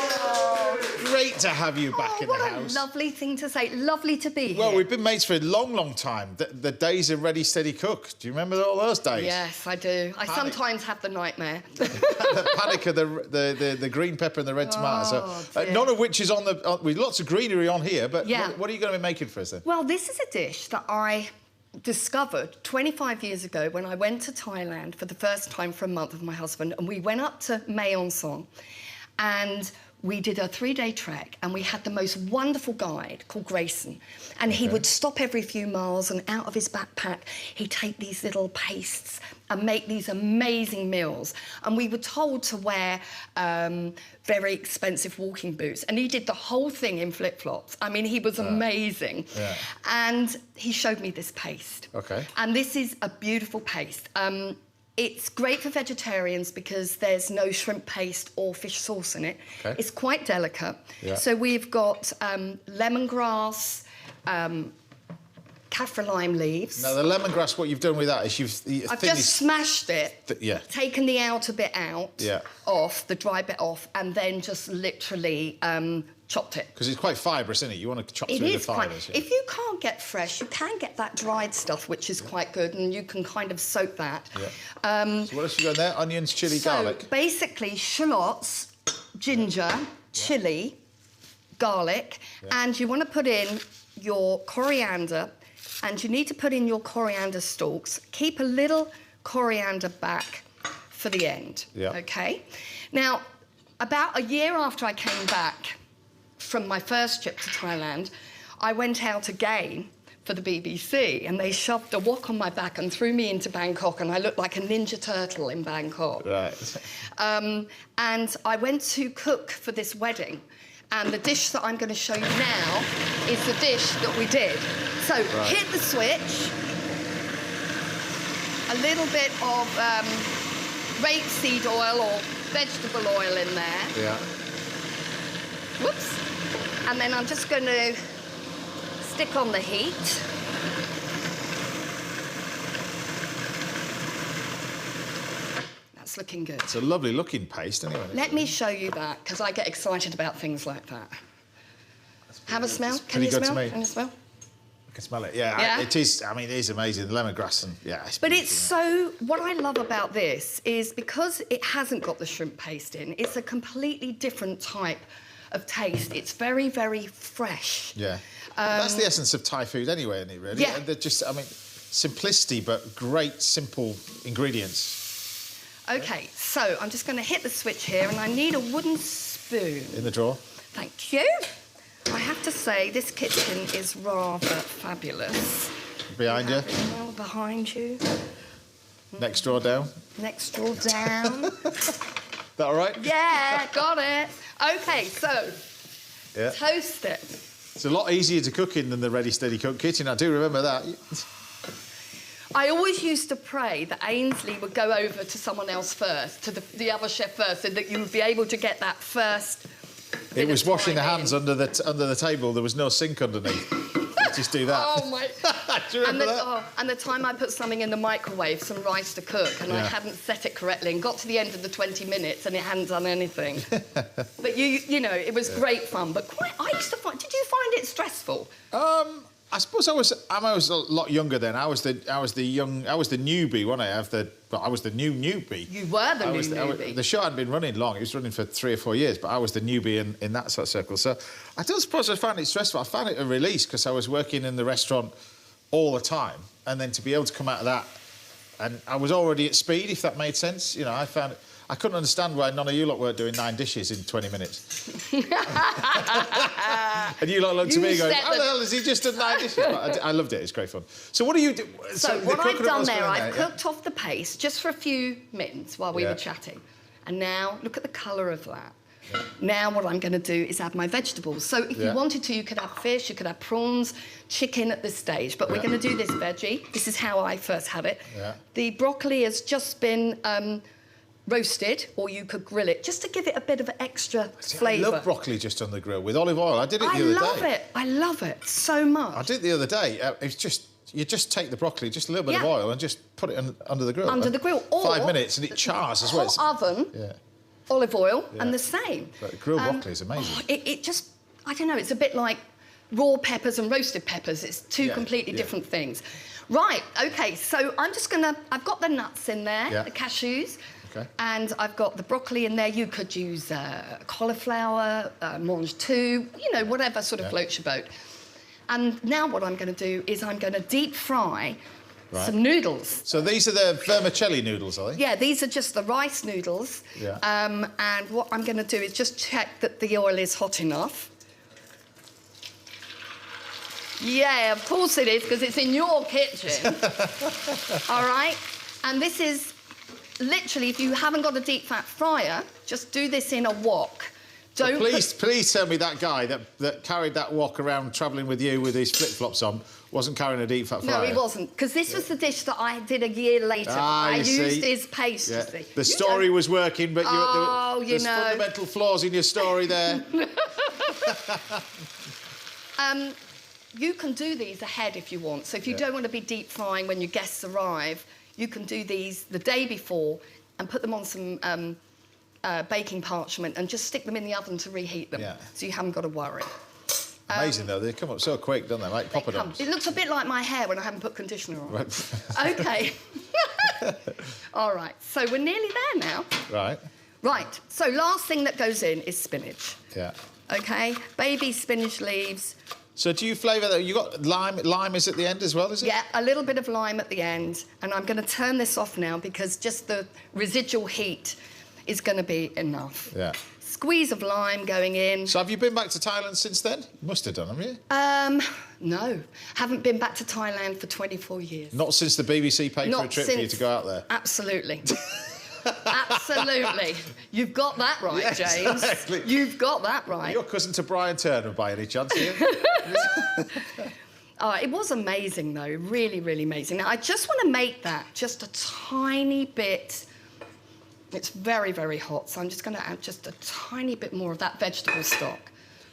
Great to have you back in the house. What a lovely thing to say. Lovely to be here. Well, we've been mates for a long, long time. The days of Ready, Steady, Cook. Do you remember all those days? Yes, I do. I sometimes have the nightmare. The panic of the green pepper and the red tomato. So, none of which is on the... with lots of greenery on here, but what are you going to be making for us then? Well, this is a dish that I discovered 25 years ago when I went to Thailand for the first time for a month with my husband, and we went up to Mae Hong Son, and we did a 3-day trek, and we had the most wonderful guide called Grayson, and he would stop every few miles, and out of his backpack he'd take these little pastes and make these amazing meals. And we were told to wear very expensive walking boots, and he did the whole thing in flip-flops. I mean, he was amazing. Yeah. And he showed me this paste. Okay. And this is a beautiful paste. It's great for vegetarians because there's no shrimp paste or fish sauce in it. Okay. It's quite delicate. Yeah. So we've got lemongrass, kaffir lime leaves. Now, the lemongrass, what you've done with that is I've just smashed it, taken the outer bit out, off, the dry bit off, and then just literally chopped it. Because it's quite fibrous, isn't it? You want to chop through the fibres. If you can't get fresh, you can get that dried stuff, which is quite good, and you can kind of soak that. Yeah. So what else you got there? Onions, chilli, garlic? So basically, shallots, ginger, chilli, garlic, and you want to put in your coriander, and you need to put in your coriander stalks. Keep a little coriander back for the end, okay? Now, about a year after I came back from my first trip to Thailand, I went out again for the BBC, and they shoved a wok on my back and threw me into Bangkok, and I looked like a Ninja Turtle in Bangkok. Right. And I went to cook for this wedding, and the dish that I'm going to show you now is the dish that we did. So hit the switch, a little bit of rapeseed oil or vegetable oil in there. Yeah. Whoops. And then I'm just going to stick on the heat. That's looking good. It's a lovely looking paste anyway. Let me show you that, because I get excited about things like that. Have a smell. Can you smell? Can you smell? I can smell it. Yeah. It is. I mean, it is amazing. The lemongrass and But it's so. What I love about this is because it hasn't got the shrimp paste in. It's a completely different type of taste. It's very, very fresh. Yeah. That's the essence of Thai food anyway, isn't it, really? Yeah. And they're just, I mean, simplicity, but great, simple ingredients. OK, so I'm just going to hit the switch here, and I need a wooden spoon. In the drawer. Thank you. I have to say, this kitchen is rather fabulous. Behind you. Well, behind you. Next drawer down. Next drawer down. That all right? Yeah, got it. OK, so toast it. It's a lot easier to cook in than the Ready Steady Cook kitchen. I do remember that. I always used to pray that Ainsley would go over to someone else first, to the other chef first, so that you would be able to get that first. It was washing the hands under the table. There was no sink underneath. Just do that. Oh my! Do you remember that? And the time I put something in the microwave, some rice to cook, and I hadn't set it correctly, and got to the end of the 20 minutes, and it hadn't done anything. But you know, it was great fun. But I used to find. Did you find it stressful? I suppose I was a lot younger then. I was the newbie, wasn't I? I was the new newbie. You were the new newbie. The show hadn't been running long. It was running for 3 or 4 years, but I was the newbie in that sort of circle. So I don't suppose I found it stressful. I found it a release because I was working in the restaurant all the time, and then to be able to come out of that, and I was already at speed, if that made sense. You know, I found it. I couldn't understand why none of you lot weren't doing 9 dishes in 20 minutes. And you lot looked at me going, how the hell has he just done 9 dishes? But I loved it. It's great fun. So what do you do? So what I've done there, I've cooked off the paste just for a few minutes while we were chatting. And now, look at the colour of that. Yeah. Now what I'm going to do is add my vegetables. So if you wanted to, you could have fish, you could have prawns, chicken at this stage. But we're going to do this veggie. This is how I first had it. Yeah. The broccoli has just been roasted, or you could grill it, just to give it a bit of extra flavour. I love broccoli just on the grill with olive oil. I did it the other day. I love it so much. I did it the other day. It's just, you just take the broccoli, just a little bit of oil, and just put it under the grill. Under the grill. Or 5 minutes, and it chars as well. Hot oven, olive oil, and the same. But grilled broccoli is amazing. It just, I don't know, it's a bit like raw peppers and roasted peppers. It's two completely different things. Right, OK, so I'm just going to... I've got the nuts in there, the cashews. Okay. And I've got the broccoli in there. You could use cauliflower, mange tout, you know, whatever sort of floats your boat. And now what I'm going to do is I'm going to deep fry some noodles. So these are the vermicelli noodles, are they? Yeah, these are just the rice noodles. Yeah. And what I'm going to do is just check that the oil is hot enough. Yeah, of course it is, because it's in your kitchen. All right? And this is... Literally, if you haven't got a deep fat fryer, just do this in a wok. Don't please tell me that guy that carried that wok around travelling with you with his flip-flops on wasn't carrying a deep fat fryer. No, he wasn't, because this was the dish that I did a year later. I used his paste, you see. The story was working, but there's fundamental flaws in your story there. You can do these ahead if you want. So if you don't want to be deep frying when your guests arrive, you can do these the day before and put them on some baking parchment and just stick them in the oven to reheat them. Yeah. So you haven't got to worry. Amazing, though. They come up so quick, don't they? Like poppadoms. It looks a bit like my hair when I haven't put conditioner on. Right. OK. All right. So we're nearly there now. Right. Right. So last thing that goes in is spinach. Yeah. OK? Baby spinach leaves. So do you flavour that? You got lime? Lime is at the end as well, is it? Yeah, a little bit of lime at the end. And I'm going to turn this off now because just the residual heat is going to be enough. Yeah. Squeeze of lime going in. So have you been back to Thailand since then? You must have done, haven't you? No. Haven't been back to Thailand for 24 years. Not since the BBC paid for a Not trip for you since- to go out there. Absolutely. Absolutely. You've got that right, Yes, James. exactly. You've got that right. Your cousin to Brian Turner, by any chance, are you? It was amazing, though. Really, really amazing. Now, I just want to make that just a tiny bit... It's very, very hot, so I'm just going to add just a tiny bit more of that vegetable stock.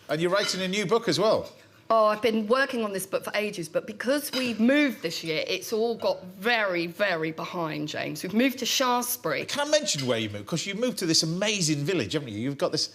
And you're writing a new book as well. Oh, I've been working on this book for ages, but because we've moved this year, it's all got very, very behind, James. We've moved to Shaftesbury. Can I mention where you moved? Because you moved to this amazing village, haven't you? You've got this...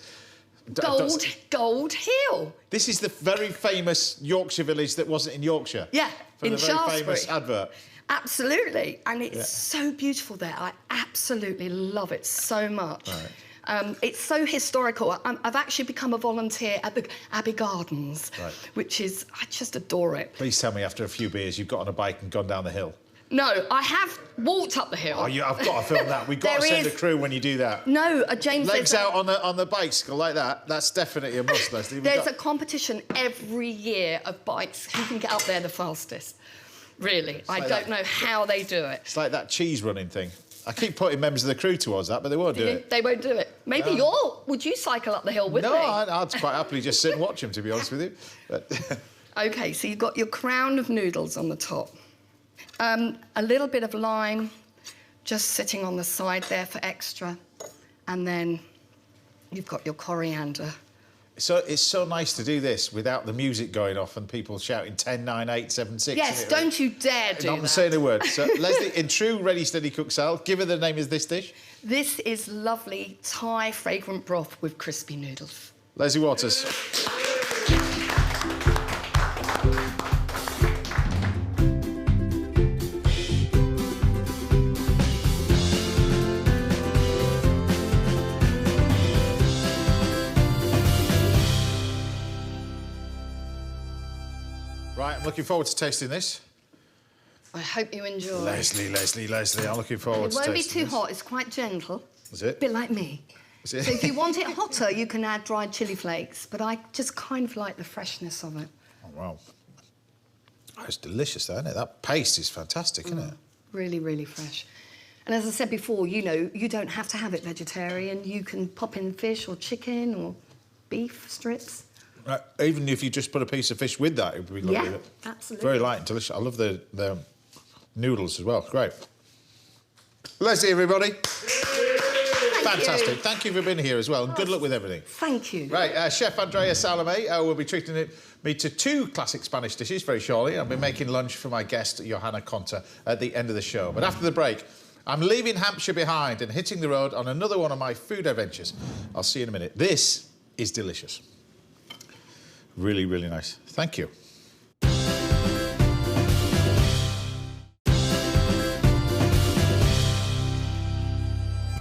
Gold Hill. This is the very famous Yorkshire village that wasn't in Yorkshire. Yeah, From in the very Shaftesbury. famous advert. Absolutely, and it's so beautiful there. I absolutely love it so much. Right. It's so historical. I've actually become a volunteer at the Abbey Gardens, which is, I just adore it. Please tell me after a few beers you've got on a bike and gone down the hill. No, I have walked up the hill. Oh, I've got to film that. We've got to send a crew when you do that. No, James... Legs out on the bicycle like that. That's definitely a must, Lesley. There's a competition every year of bikes. Who can get up there the fastest? Really, I don't know how they do it. It's like that cheese running thing. I keep putting members of the crew towards that, but they won't do it. They won't do it. Maybe would you cycle up the hill with me? No, I'd quite happily just sit and watch them, to be honest with you. But OK, so you've got your crown of noodles on the top. A little bit of lime just sitting on the side there for extra. And then you've got your coriander. So it's so nice to do this without the music going off and people shouting 10, 9, 8, 7, 6. Yes, don't you dare do that. Not saying a word. So, Lesley, in true Ready Steady Cook style, give her the name of this dish. This is lovely Thai fragrant broth with crispy noodles. Lesley Waters. Right, I'm looking forward to tasting this. I hope you enjoy. Lesley, I'm looking forward to tasting this. It won't be too hot, it's quite gentle. Is it? A bit like me. Is it? So if you want it hotter, you can add dried chilli flakes, but I just kind of like the freshness of it. Oh, wow. Oh, it's delicious, though, isn't it? That paste is fantastic, isn't it? Really, really fresh. And as I said before, you know, you don't have to have it vegetarian. You can pop in fish or chicken or beef strips. Even if you just put a piece of fish with that, it would be lovely. Yeah, absolutely. Very light and delicious. I love the noodles as well. Great. Lesley, everybody. Fantastic. Thank you for being here as well, and good luck with everything. Thank you. Right, Chef Andrea Alemany will be treating me to 2 classic Spanish dishes very shortly. I'll be making lunch for my guest, Johanna Konta, at the end of the show. But after the break, I'm leaving Hampshire behind and hitting the road on another one of my food adventures. I'll see you in a minute. This is delicious. Really, really nice. Thank you.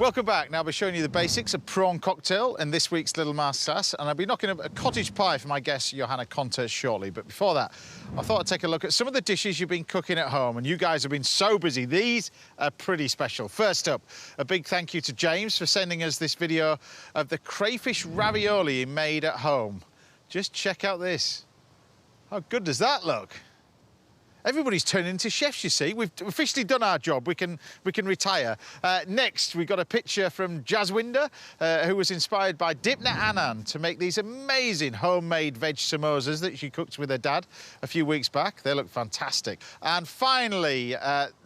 Welcome back. Now I'll be showing you the basics of prawn cocktail in this week's little masterclass, and I'll be knocking up a cottage pie for my guest Johanna Konta shortly. But before that, I thought I'd take a look at some of the dishes you've been cooking at home, and you guys have been so busy. These are pretty special. First up, a big thank you to James for sending us this video of the crayfish ravioli he made at home. Just check out this. How good does that look? Everybody's turning into chefs, you see. We've officially done our job. We can retire. Next, we got a picture from Jaswinder, who was inspired by Dipna Anand to make these amazing homemade veg samosas that she cooked with her dad a few weeks back. They look fantastic. And finally,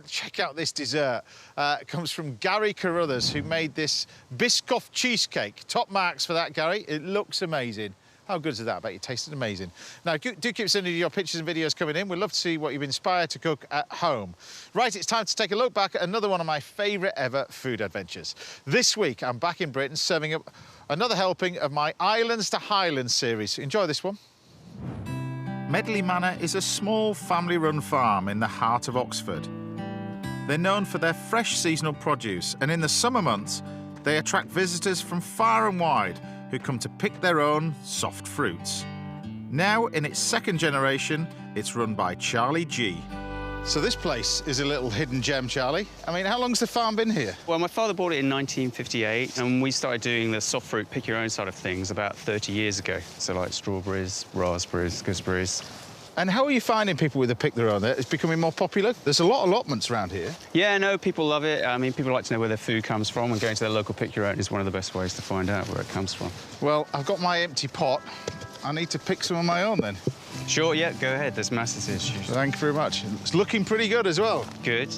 check out this dessert. It comes from Gary Carruthers, who made this Biscoff cheesecake. Top marks for that, Gary. It looks amazing. How good is that? I bet it tasted amazing. Now, do keep sending your pictures and videos coming in. We'd love to see what you've inspired to cook at home. Right, it's time to take a look back at another one of my favourite ever food adventures. This week, I'm back in Britain serving up another helping of my Islands to Highlands series. Enjoy this one. Medley Manor is a small family-run farm in the heart of Oxford. They're known for their fresh seasonal produce, and in the summer months, they attract visitors from far and wide who come to pick their own soft fruits. Now, in its second generation, it's run by Charlie G. So this place is a little hidden gem, Charlie. I mean, how long's the farm been here? Well, my father bought it in 1958, and we started doing the soft fruit, pick your own side of things about 30 years ago. So, like strawberries, raspberries, gooseberries. And how are you finding people with the pick their own? It's becoming more popular. There's a lot of allotments around here. Yeah, no, people love it. I mean, people like to know where their food comes from, and going to their local pick your own is one of the best ways to find out where it comes from. Well, I've got my empty pot. I need to pick some of my own then. Sure, yeah, go ahead. There's masses here. Thank you very much. It's looking pretty good as well. Good.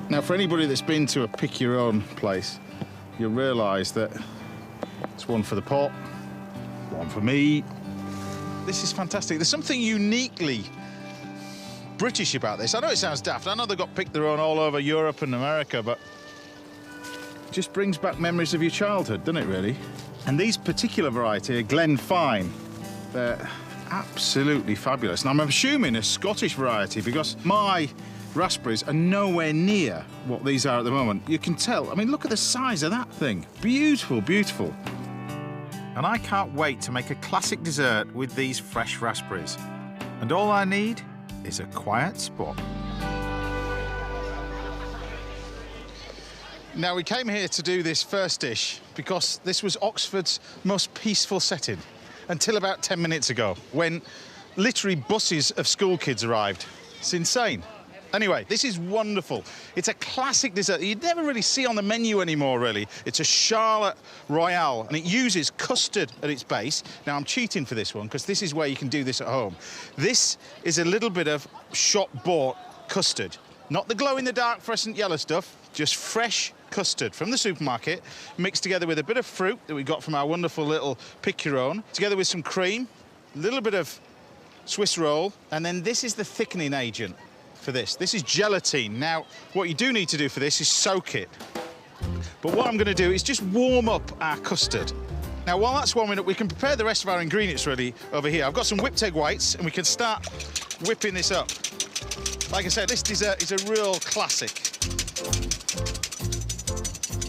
Now, for anybody that's been to a pick your own place, you'll realise that it's one for the pot, one for me. This is fantastic. There's something uniquely British about this. I know it sounds daft. I know they've got pick their own all over Europe and America, but it just brings back memories of your childhood, doesn't it, really? And these particular variety are Glen Fine. They're absolutely fabulous. And I'm assuming a Scottish variety because my raspberries are nowhere near what these are at the moment. You can tell. I mean, look at the size of that thing. Beautiful, beautiful. And I can't wait to make a classic dessert with these fresh raspberries. And all I need is a quiet spot. Now, we came here to do this first dish because this was Oxford's most peaceful setting until about 10 minutes ago, when literally buses of school kids arrived. It's insane. Anyway, this is wonderful. It's a classic dessert that you'd never really see on the menu anymore, really. It's a Charlotte Royale, and it uses custard at its base. Now, I'm cheating for this one, because this is where you can do this at home. This is a little bit of shop-bought custard. Not the glow-in-the-dark fluorescent yellow stuff, just fresh custard from the supermarket, mixed together with a bit of fruit that we got from our wonderful little pick-your-own, together with some cream, a little bit of Swiss roll, and then this is the thickening agent for this. This is gelatine. Now, what you do need to do for this is soak it. But what I'm going to do is just warm up our custard. Now, while that's warming up, we can prepare the rest of our ingredients ready over here. I've got some whipped egg whites, and we can start whipping this up. Like I said, this dessert is a real classic.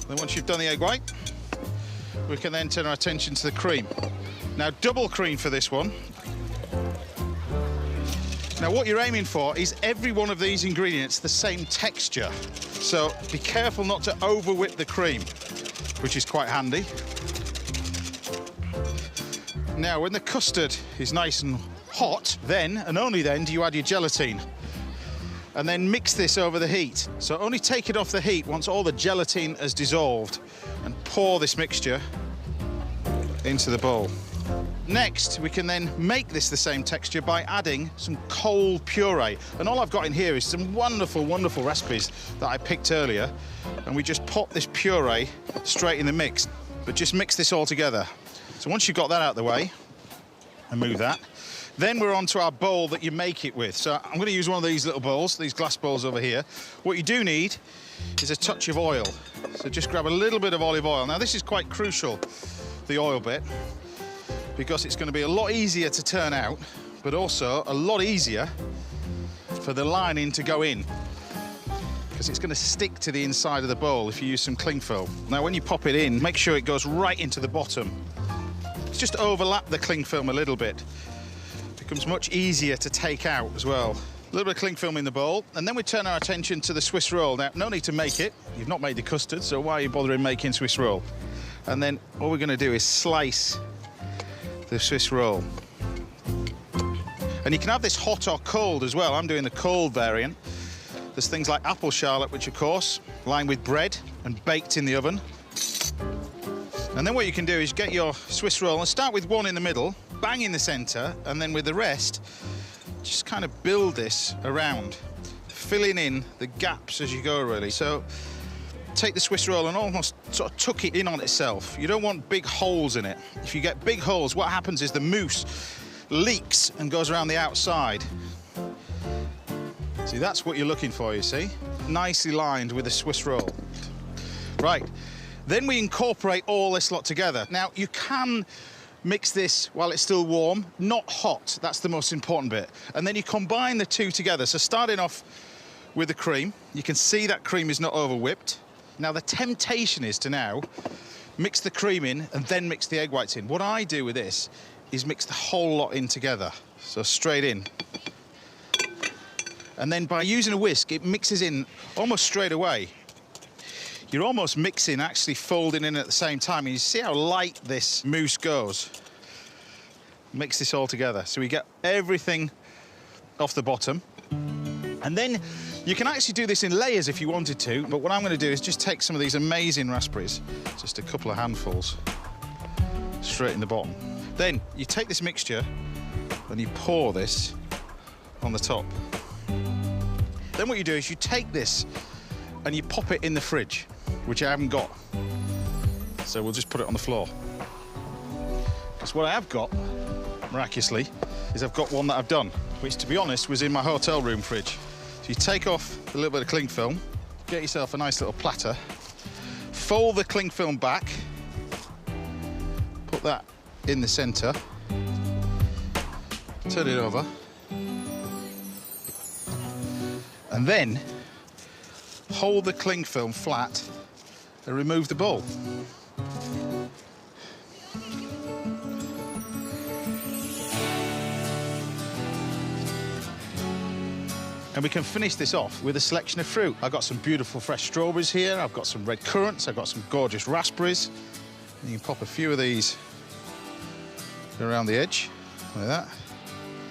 Then once you've done the egg white, we can then turn our attention to the cream. Now, double cream for this one. Now, what you're aiming for is every one of these ingredients the same texture. So be careful not to over-whip the cream, which is quite handy. Now, when the custard is nice and hot, then, and only then, do you add your gelatine. And then mix this over the heat. So only take it off the heat once all the gelatine has dissolved, and pour this mixture into the bowl. Next, we can then make this the same texture by adding some cold puree. And all I've got in here is some wonderful, wonderful raspberries that I picked earlier. And we just pop this puree straight in the mix, but just mix this all together. So once you've got that out of the way, and move that, then we're on to our bowl that you make it with. So I'm going to use one of these little bowls, these glass bowls over here. What you do need is a touch of oil. So just grab a little bit of olive oil. Now, this is quite crucial, the oil bit, because it's going to be a lot easier to turn out, but also a lot easier for the lining to go in, because it's going to stick to the inside of the bowl if you use some cling film. Now, when you pop it in, make sure it goes right into the bottom. Just overlap the cling film a little bit. It becomes much easier to take out as well. A little bit of cling film in the bowl, and then we turn our attention to the Swiss roll. Now, no need to make it. You've not made the custard, so why are you bothering making Swiss roll? And then all we're going to do is slice the Swiss roll. And you can have this hot or cold as well. I'm doing the cold variant. There's things like apple charlotte, which of course, lined with bread and baked in the oven. And then what you can do is get your Swiss roll and start with one in the middle, bang in the centre, and then with the rest, just kind of build this around, filling in the gaps as you go, really. So take the Swiss roll and almost sort of tuck it in on itself. You don't want big holes in it. If you get big holes, what happens is the mousse leaks and goes around the outside. See, that's what you're looking for, you see? Nicely lined with the Swiss roll. Right, then we incorporate all this lot together. Now, you can mix this while it's still warm, not hot. That's the most important bit. And then you combine the two together. So starting off with the cream, you can see that cream is not over-whipped. Now, the temptation is to now mix the cream in and then mix the egg whites in. What I do with this is mix the whole lot in together. So straight in. And then by using a whisk, it mixes in almost straight away. You're almost mixing, actually folding in at the same time. And you see how light this mousse goes. Mix this all together. So we get everything off the bottom. And then you can actually do this in layers if you wanted to, but what I'm going to do is just take some of these amazing raspberries, just a couple of handfuls, straight in the bottom. Then you take this mixture and you pour this on the top. Then what you do is you take this and you pop it in the fridge, which I haven't got. So we'll just put it on the floor. Because what I have got, miraculously, is I've got one that I've done, which, to be honest, was in my hotel room fridge. So you take off a little bit of cling film, get yourself a nice little platter, fold the cling film back, put that in the centre, turn it over, and then hold the cling film flat and remove the bowl. And we can finish this off with a selection of fruit. I've got some beautiful fresh strawberries here. I've got some red currants. I've got some gorgeous raspberries. And you can pop a few of these around the edge, like that.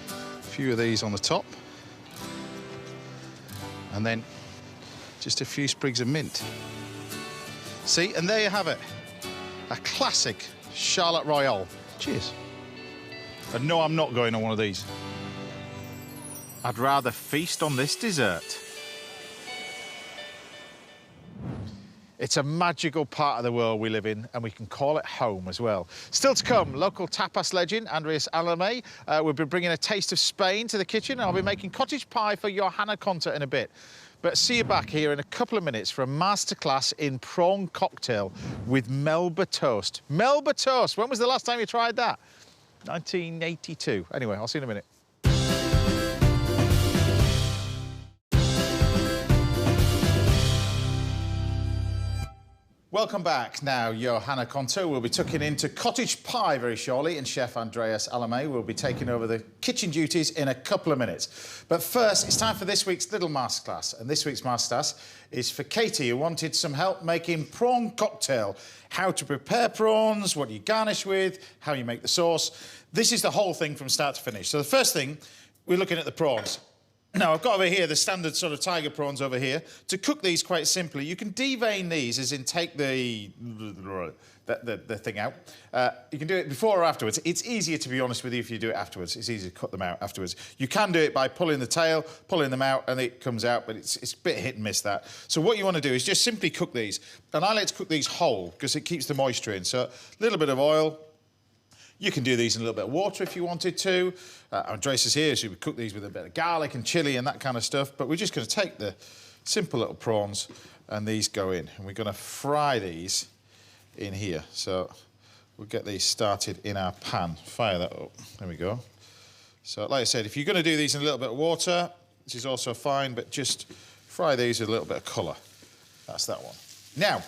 A few of these on the top. And then just a few sprigs of mint. See, and there you have it. A classic Charlotte Royale. Cheers. And no, I'm not going on one of these. I'd rather feast on this dessert. It's a magical part of the world we live in, and we can call it home as well. Still to come, local tapas legend Andreas Alemany will be bringing a taste of Spain to the kitchen, and I'll be making cottage pie for Johanna Konta in a bit. But see you back here in a couple of minutes for a masterclass in prawn cocktail with Melba toast. Melba toast, when was the last time you tried that? 1982. Anyway, I'll see you in a minute. Welcome back. Now, Johanna Konta will be tucking into cottage pie very shortly, and Chef Andreas Alemany will be taking over the kitchen duties in a couple of minutes. But first, it's time for this week's little masterclass. And this week's masterclass is for Katie, who wanted some help making prawn cocktail. How to prepare prawns, what you garnish with, how you make the sauce. This is the whole thing from start to finish. So the first thing, we're looking at the prawns. Now, I've got over here the standard sort of tiger prawns over here. To cook these quite simply, you can devein these, as in take the thing out. You can do it before or afterwards. It's easier, to be honest with you, if you do it afterwards. It's easier to cut them out afterwards. You can do it by pulling the tail, pulling them out, and it comes out, but it's a bit hit and miss, that. So what you want to do is just simply cook these. And I like to cook these whole, because it keeps the moisture in. So a little bit of oil. You can do these in a little bit of water if you wanted to. Andreas is here, so we cook these with a bit of garlic and chilli and that kind of stuff. But we're just going to take the simple little prawns and these go in. And we're going to fry these in here. So we'll get these started in our pan. Fire that up. There we go. So like I said, if you're going to do these in a little bit of water, this is also fine, but just fry these with a little bit of colour. That's that one. Now,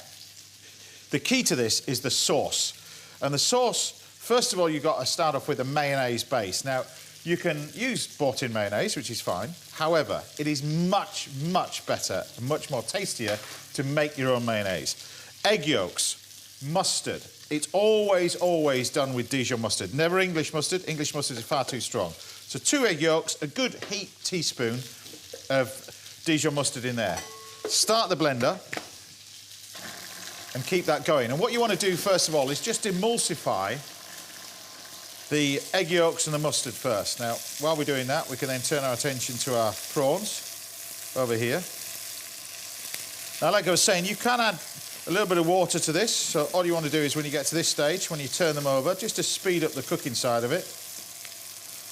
the key to this is the sauce. And the sauce, first of all, you've got to start off with a mayonnaise base. Now, you can use bought-in mayonnaise, which is fine. However, it is much, much better and much more tastier to make your own mayonnaise. Egg yolks, mustard. It's always, always done with Dijon mustard. Never English mustard. English mustard is far too strong. So 2 egg yolks, a good heaped teaspoon of Dijon mustard in there. Start the blender and keep that going. And what you want to do, first of all, is just emulsify the egg yolks and the mustard first. Now, while we're doing that, we can then turn our attention to our prawns over here. Now, like I was saying, you can add a little bit of water to this. So all you want to do is when you get to this stage, when you turn them over, just to speed up the cooking side of it,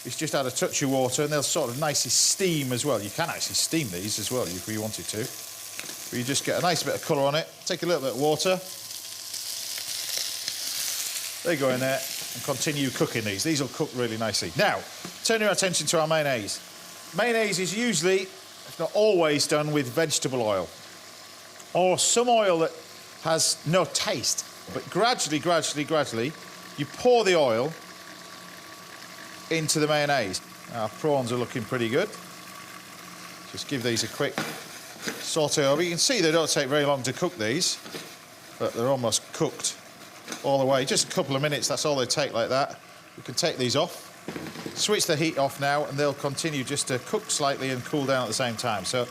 is just add a touch of water and they'll sort of nicely steam as well. You can actually steam these as well if you wanted to. But you just get a nice bit of colour on it, take a little bit of water. They go in there and continue cooking these. These will cook really nicely. Now, turn your attention to our mayonnaise. Mayonnaise is usually, if not always, done with vegetable oil or some oil that has no taste. But gradually, you pour the oil into the mayonnaise. Our prawns are looking pretty good. Just give these a quick saute over. You can see they don't take very long to cook these, but they're almost cooked all the way. Just a couple of minutes, that's all they take like that. We can take these off. Switch the heat off now, and they'll continue just to cook slightly and cool down at the same time. So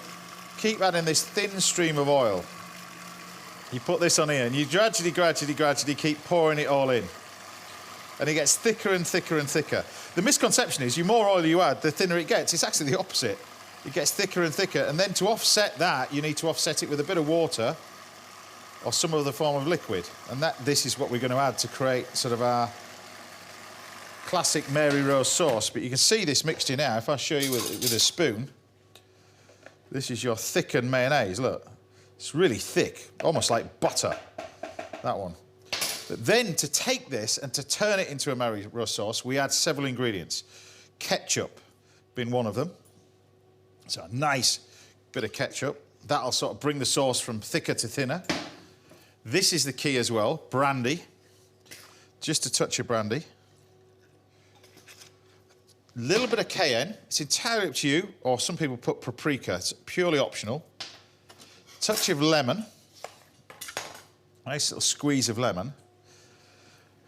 keep adding this thin stream of oil. You put this on here, and you gradually keep pouring it all in. And it gets thicker and thicker and thicker. The misconception is, the more oil you add, the thinner it gets. It's actually the opposite. It gets thicker and thicker, and then to offset that, you need to offset it with a bit of water or some other form of liquid. And this is what we're going to add to create sort of our classic Mary Rose sauce. But you can see this mixture now. If I show you with a spoon, this is your thickened mayonnaise. Look, it's really thick, almost like butter, that one. But then to take this and to turn it into a Mary Rose sauce, we add several ingredients. Ketchup being one of them. So a nice bit of ketchup. That'll sort of bring the sauce from thicker to thinner. This is the key as well, brandy. Just a touch of brandy. Little bit of cayenne. It's entirely up to you, or some people put paprika. It's purely optional. Touch of lemon. Nice little squeeze of lemon.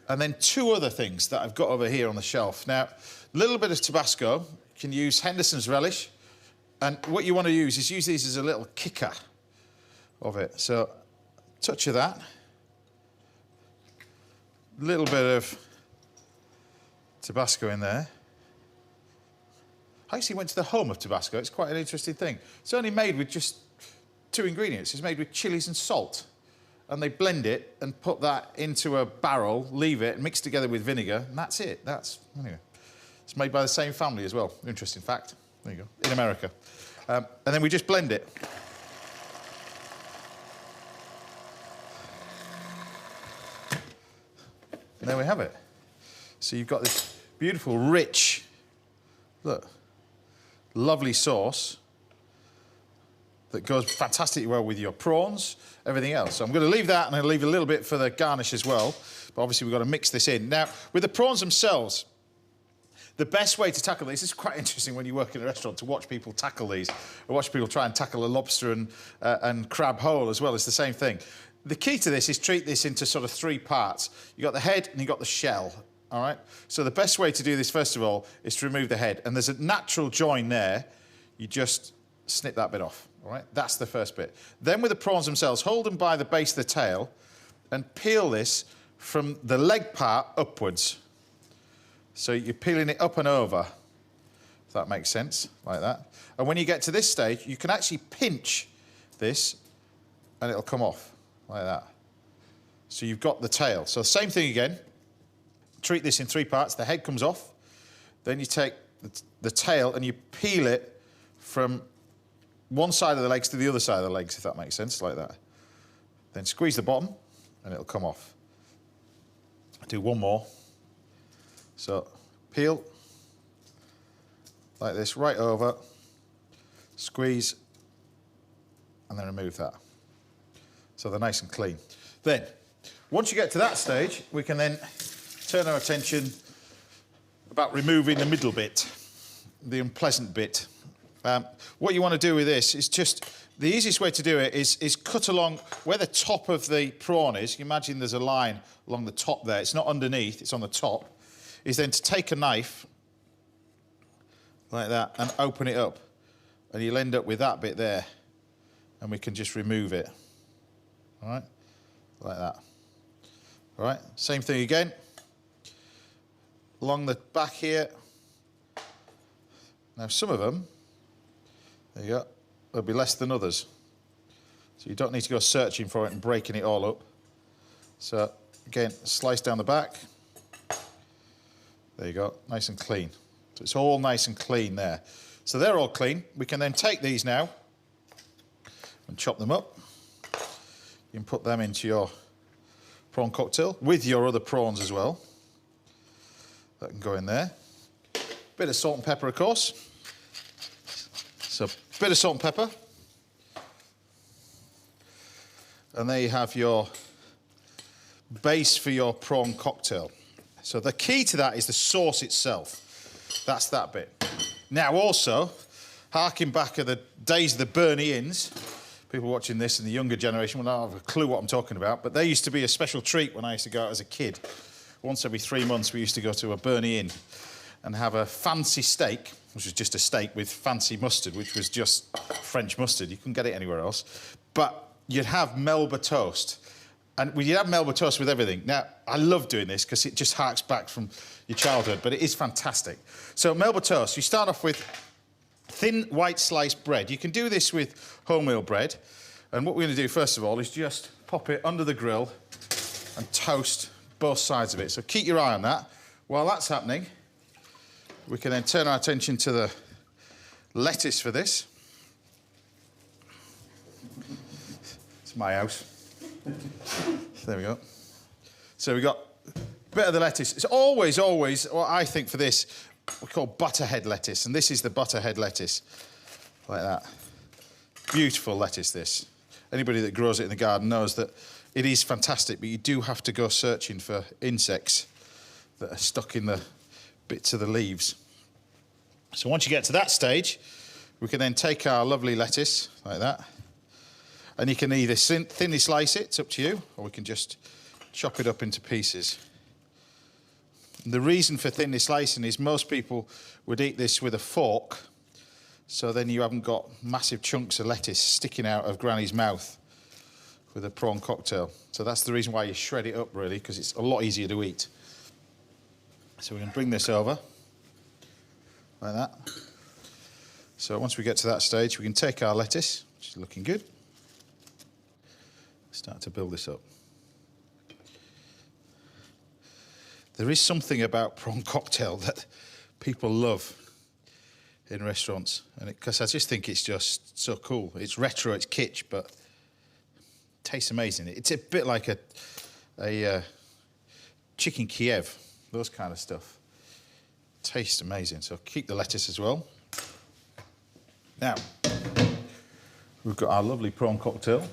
And then two other things that I've got over here on the shelf. Now, a little bit of Tabasco. You can use Henderson's relish. And what you want to use is use these as a little kicker of it. So, touch of that. A little bit of Tabasco in there. I actually went to the home of Tabasco. It's quite an interesting thing. It's only made with just 2 ingredients. It's made with chilies and salt. And they blend it and put that into a barrel, leave it, and mix together with vinegar, and that's it. Anyway. It's made by the same family as well. Interesting fact. There you go. In America. And then we just blend it. And there we have it. So you've got this beautiful, rich, look, lovely sauce that goes fantastically well with your prawns, everything else. So I'm going to leave that, and I'll leave a little bit for the garnish as well. But obviously we've got to mix this in. Now, with the prawns themselves, the best way to tackle these, this is quite interesting when you work in a restaurant to watch people tackle these, or watch people try and tackle a lobster and crab whole as well. It's the same thing. The key to this is treat this into sort of 3 parts. You've got the head and you've got the shell, all right? So the best way to do this, first of all, is to remove the head. And there's a natural join there. You just snip that bit off, all right? That's the first bit. Then with the prawns themselves, hold them by the base of the tail and peel this from the leg part upwards. So you're peeling it up and over, if that makes sense, like that. And when you get to this stage, you can actually pinch this and it'll come off, like that. So you've got the tail. So same thing again. Treat this in 3 parts. The head comes off. Then you take the tail and you peel it from one side of the legs to the other side of the legs, if that makes sense, like that. Then squeeze the bottom and it'll come off. I'll do one more. So peel like this, right over, squeeze, and then remove that. So they're nice and clean. Then, once you get to that stage, we can then turn our attention about removing the middle bit, the unpleasant bit. What you want to do with this is just, the easiest way to do it is cut along where the top of the prawn is. You imagine there's a line along the top there. It's not underneath, it's on the top. Is then to take a knife like that and open it up, and you'll end up with that bit there, and we can just remove it, all right, like that. All right, same thing again, along the back here. Now some of them, there you go, there'll be less than others, so you don't need to go searching for it and breaking it all up. So again, slice down the back. There you go, nice and clean. So it's all nice and clean there. So they're all clean. We can then take these now and chop them up. You can put them into your prawn cocktail with your other prawns as well. That can go in there. Bit of salt and pepper, of course. So a bit of salt and pepper. And there you have your base for your prawn cocktail. So the key to that is the sauce itself. That's that bit. Now, also, harking back at the days of the Bernie Inns, people watching this in the younger generation will not have a clue what I'm talking about, but they used to be a special treat when I used to go out as a kid. Once every 3 months, we used to go to a Bernie Inn and have a fancy steak, which was just a steak with fancy mustard, which was just French mustard. You couldn't get it anywhere else. But you'd have Melba toast. And you'd have Melba toast with everything. Now, I love doing this because it just harks back from your childhood, but it is fantastic. So Melba toast, you start off with thin white sliced bread. You can do this with wholemeal bread. And what we're going to do, first of all, is just pop it under the grill and toast both sides of it. So keep your eye on that. While that's happening, we can then turn our attention to the lettuce for this. It's my house. There we go. So we've got a bit of the lettuce. It's always, what I think for this, we call butterhead lettuce, and this is the butterhead lettuce, like that. Beautiful lettuce, this. Anybody that grows it in the garden knows that it is fantastic, but you do have to go searching for insects that are stuck in the bits of the leaves. So once you get to that stage, we can then take our lovely lettuce, like that, and you can either thinly slice it, it's up to you, or we can just chop it up into pieces. And the reason for thinly slicing is most people would eat this with a fork, so then you haven't got massive chunks of lettuce sticking out of Granny's mouth with a prawn cocktail. So that's the reason why you shred it up, really, because it's a lot easier to eat. So we can bring this over, like that. So once we get to that stage, we can take our lettuce, which is looking good, start to build this up. There is something about prawn cocktail that people love in restaurants, and because I just think it's just so cool. It's retro, it's kitsch, but it tastes amazing. It's a bit like a chicken Kiev, those kind of stuff. Tastes amazing. So keep the lettuce as well. Now, we've got our lovely prawn cocktail.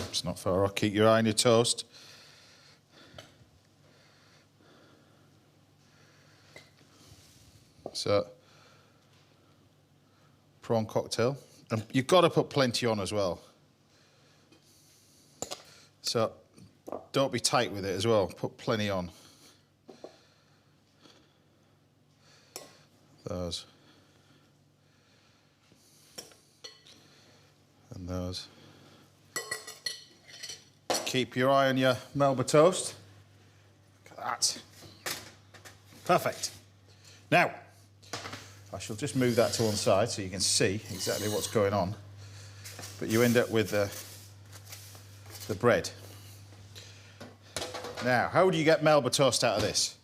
It's not far off. Keep your eye on your toast. So, prawn cocktail. And you've got to put plenty on as well. So, don't be tight with it as well. Put plenty on. Those. And those. Keep your eye on your Melba toast. Look at that. Perfect. Now, I shall just move that to one side so you can see exactly what's going on. But you end up with the bread. Now, how do you get Melba toast out of this?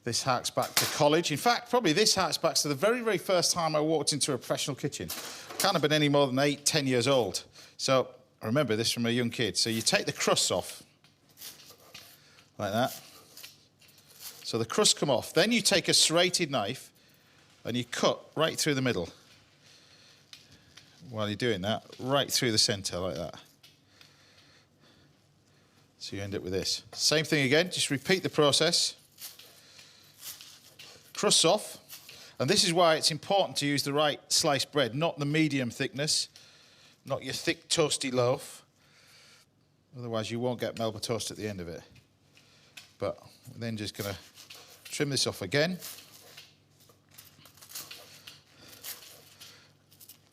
This harks back to college. In fact, probably this harks back to the very, very first time I walked into a professional kitchen. Can't have been any more than 8, 10 years old. So I remember this from a young kid. So you take the crusts off, like that. So the crusts come off. Then you take a serrated knife and you cut right through the middle. While you're doing that, right through the centre, like that. So you end up with this. Same thing again, just repeat the process. Crusts off. And this is why it's important to use the right sliced bread, not the medium thickness, not your thick toasty loaf. Otherwise you won't get Melba toast at the end of it. But we're then just going to trim this off again.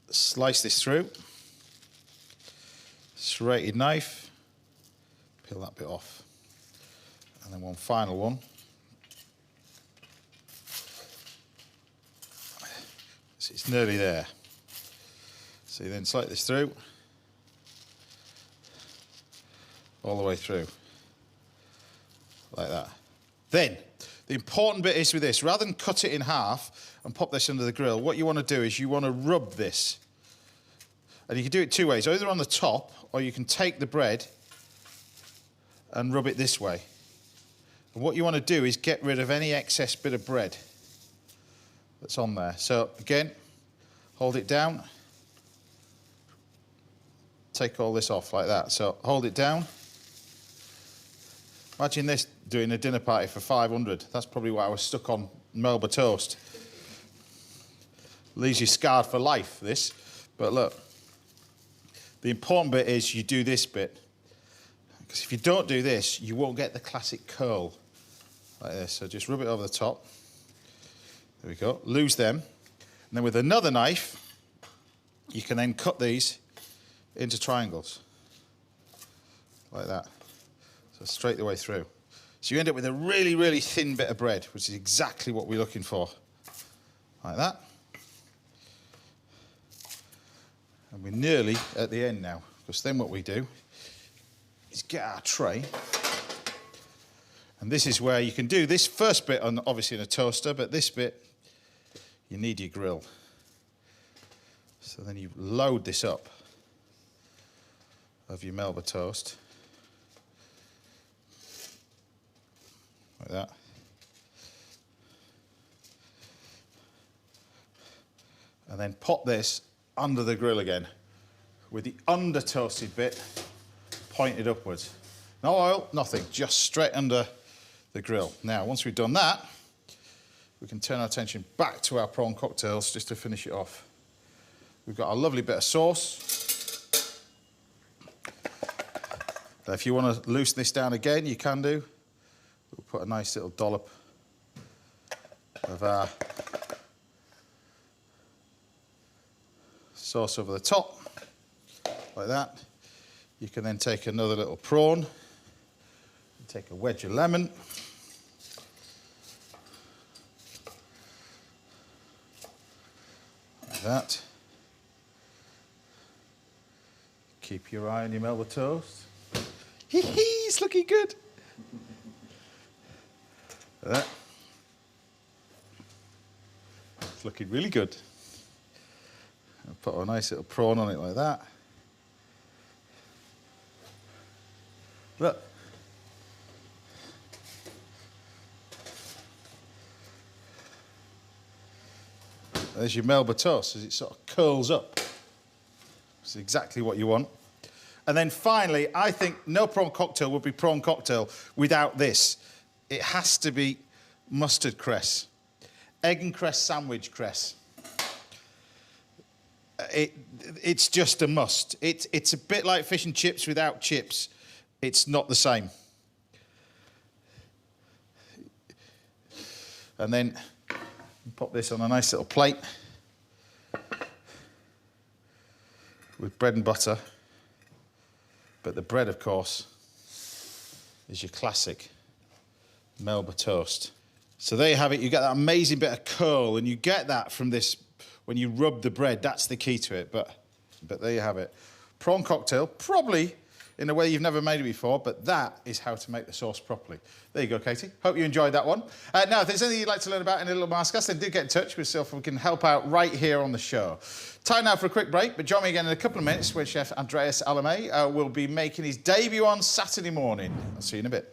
Slice this through. Serrated knife. Peel that bit off. And then one final one. So it's nearly there. So you then slice this through. All the way through. Like that. Then, the important bit is with this, rather than cut it in half and pop this under the grill, what you want to do is you want to rub this. And you can do it two ways, either on the top, or you can take the bread and rub it this way. And what you want to do is get rid of any excess bit of bread that's on there. So, again, hold it down. Take all this off like that. So, hold it down. Imagine this doing a dinner party for 500. That's probably what I was stuck on Melba toast. Leaves you scarred for life, this. But look, the important bit is you do this bit. Because if you don't do this, you won't get the classic curl like this. So just rub it over the top. There we go. Lose them. And then with another knife, you can then cut these into triangles. Like that. So straight the way through. So you end up with a really, really thin bit of bread, which is exactly what we're looking for. Like that. And we're nearly at the end now, because then what we do is get our tray. And this is where you can do this first bit, on, obviously in a toaster, but this bit, you need your grill. So then you load this up of your Melba toast. Like that. And then pop this under the grill again with the under toasted bit pointed upwards. No oil, nothing, just straight under the grill. Now, once we've done that, we can turn our attention back to our prawn cocktails just to finish it off. We've got a lovely bit of sauce. Now, if you want to loosen this down again, you can do. We'll put a nice little dollop of our sauce over the top, like that. You can then take another little prawn, take a wedge of lemon, like that. Keep your eye on your Melba toast. It's looking good. Like that. It's looking really good. I'll put a nice little prawn on it like that. Look. There's your Melba toast as it sort of curls up. It's exactly what you want. And then finally, I think no prawn cocktail would be prawn cocktail without this. It has to be mustard cress. Egg and cress sandwich cress. It's just a must. It's a bit like fish and chips without chips. It's not the same. And then pop this on a nice little plate with bread and butter. But the bread, of course, is your classic Melba toast. So there you have it. You get that amazing bit of curl, and you get that from this when you rub the bread. That's the key to it. But there you have it. Prawn cocktail, probably in a way you've never made it before, but that is how to make the sauce properly. There you go, Katie. Hope you enjoyed that one. Now, if there's anything you'd like to learn about in a little masterclass, then do get in touch with us if we can help out right here on the show. Time now for a quick break, but join me again in a couple of minutes where Chef Andreas Alemany will be making his debut on Saturday morning. I'll see you in a bit.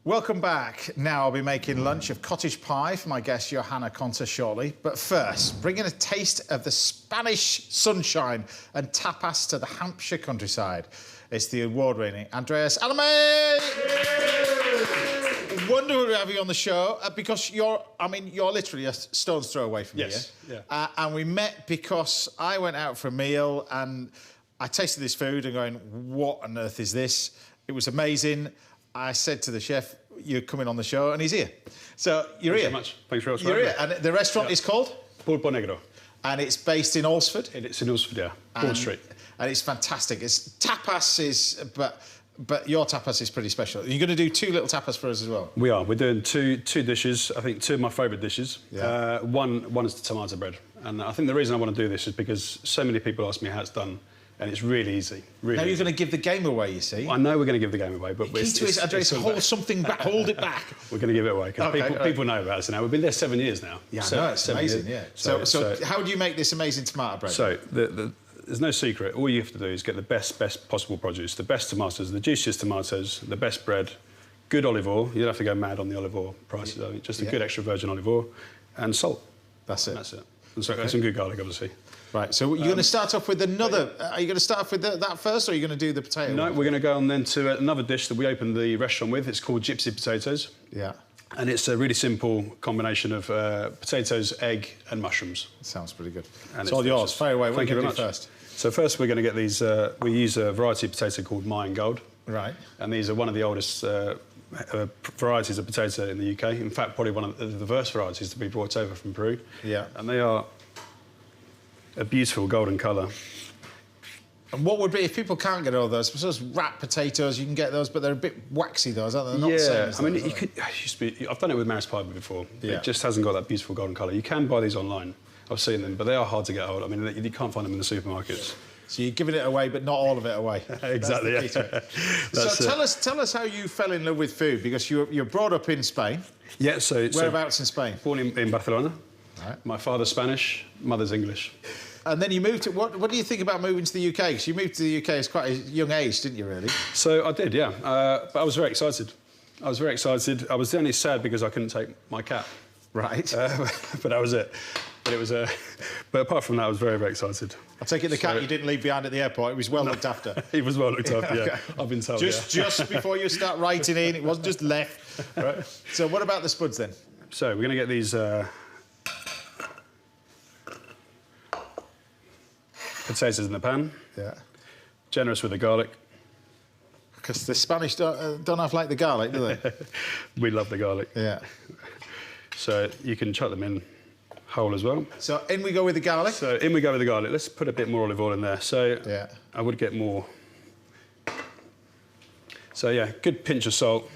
Welcome back. Now I'll be making lunch of cottage pie for my guest Johanna Konta shortly. But first, bringing a taste of the Spanish sunshine and tapas to the Hampshire countryside. It's the award-winning Andreas Alemany! Wonderful to have you on the show because you're literally a stone's throw away from here. Yeah. And we met because I went out for a meal and I tasted this food and going, what on earth is this? It was amazing. I said to the chef, you're coming on the show, and he's here. So you're here. Thanks so much. Thanks very much. You're here. And the restaurant is called? Pulpo Negro. And it's based in Alresford? It's in Alresford, yeah. Broad Street. And it's fantastic. It's tapas but your tapas is pretty special. You're going to do two little tapas for us as well? We are. We're doing two dishes, I think two of my favourite dishes. Yeah. One is the tomato bread. And I think the reason I want to do this is because so many people ask me how it's done. And it's really easy. Really. Now you're going to give the game away, you see. I know we're going to give the game away, but Andreas, hold something back. Hold it back. We're going to give it away because people know about us now. We've been there 7 years now. Yeah, I know, it's amazing. Yeah. So how do you make this amazing tomato bread? So there's no secret. All you have to do is get the best possible produce, the best tomatoes, the juiciest tomatoes, the best bread, good olive oil. You don't have to go mad on the olive oil prices. Just a good extra virgin olive oil and salt. That's it. That's it. And some good garlic, obviously. Right, so you're going to start off with another... Are you going to start off with that first, or are you going to do the potato No, one? we're going to go on then to another dish that we opened the restaurant with. It's called gypsy potatoes. Yeah. And it's a really simple combination of potatoes, egg and mushrooms. Sounds pretty good. And it's all yours. Fire away. What are Thank you you going very to do much. first? So first we're going to get these... we use a variety of potato called Mayan Gold. Right. And these are one of the oldest varieties of potato in the UK. In fact, probably one of the first varieties to be brought over from Peru. Yeah. And they are a beautiful golden colour. And what would be, if people can't get all those, those wrapped potatoes, you can get those, but they're a bit waxy, those, aren't they? They're not the same as I mean, those, you could... I've done it with Maris Piper before. Yeah. It just hasn't got that beautiful golden colour. You can buy these online. I've seen them, but they are hard to get hold of. I mean, you can't find them in the supermarkets. So you're giving it away, but not all of it away. Exactly, yeah. So tell us how you fell in love with food, because you were brought up in Spain. Yeah, so... Whereabouts in Spain? Born in Barcelona. Right. My father's Spanish, mother's English. And then you moved to... What do you think about moving to the UK? Because you moved to the UK at quite a young age, didn't you, really? So I did, yeah. But I was very excited. I was only sad because I couldn't take my cat. Right. But that was it. But it was but apart from that, I was very, very excited. I take it the cat you didn't leave behind at the airport, it was well looked after. He was well looked after, yeah. Okay. I've been told, Just before you start writing in, it wasn't just left. Right. So what about the spuds then? So we're going to get these potatoes in the pan. Yeah. Generous with the garlic. Because the Spanish don't have like the garlic, do they? We love the garlic. Yeah. So you can chuck them in whole as well. So in we go with the garlic. So in we go with the garlic. Let's put a bit more olive oil in there. So yeah. I would get more. So yeah, good pinch of salt,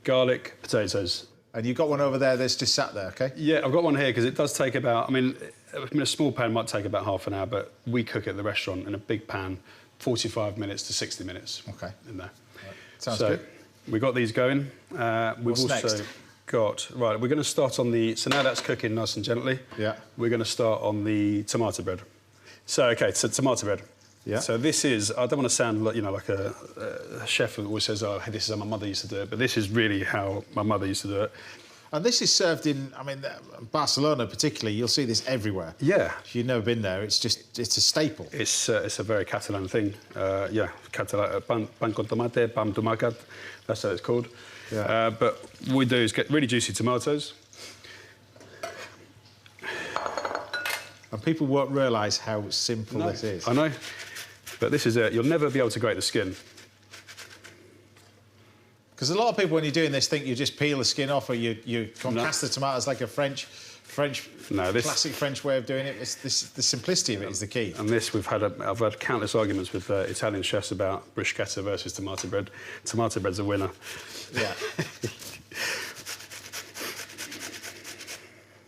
garlic, potatoes. And you've got one over there that's just sat there, OK? Yeah, I've got one here because it does take about, I mean, a small pan might take about half an hour, but we cook at the restaurant in a big pan, 45 minutes to 60 minutes. OK. In there. Right. Sounds good. We've got these going. We've also next? got, right, we're going to start on the, so now that's cooking nice and gently. Yeah. We're going to start on the tomato bread. So, OK, so tomato bread. Yeah. So this is, I don't want to sound like, you know, like a chef who always says, oh, hey, this is how my mother used to do it, but this is really how my mother used to do it. And this is served in, I mean, Barcelona particularly, you'll see this everywhere. Yeah. If you've never been there, it's a staple. It's a very Catalan thing. Yeah, Catalan, pan con tomate, pan tomacat, that's how it's called. Yeah. But what we do is get really juicy tomatoes. And people won't realise how simple this is. I know. But this is it. You'll never be able to grate the skin. Because a lot of people, when you're doing this, think you just peel the skin off, or you concasse the tomatoes like a classic French way of doing it. It's the simplicity of it is the key. And this, I've had countless arguments with Italian chefs about bruschetta versus tomato bread. Tomato bread's a winner. Yeah.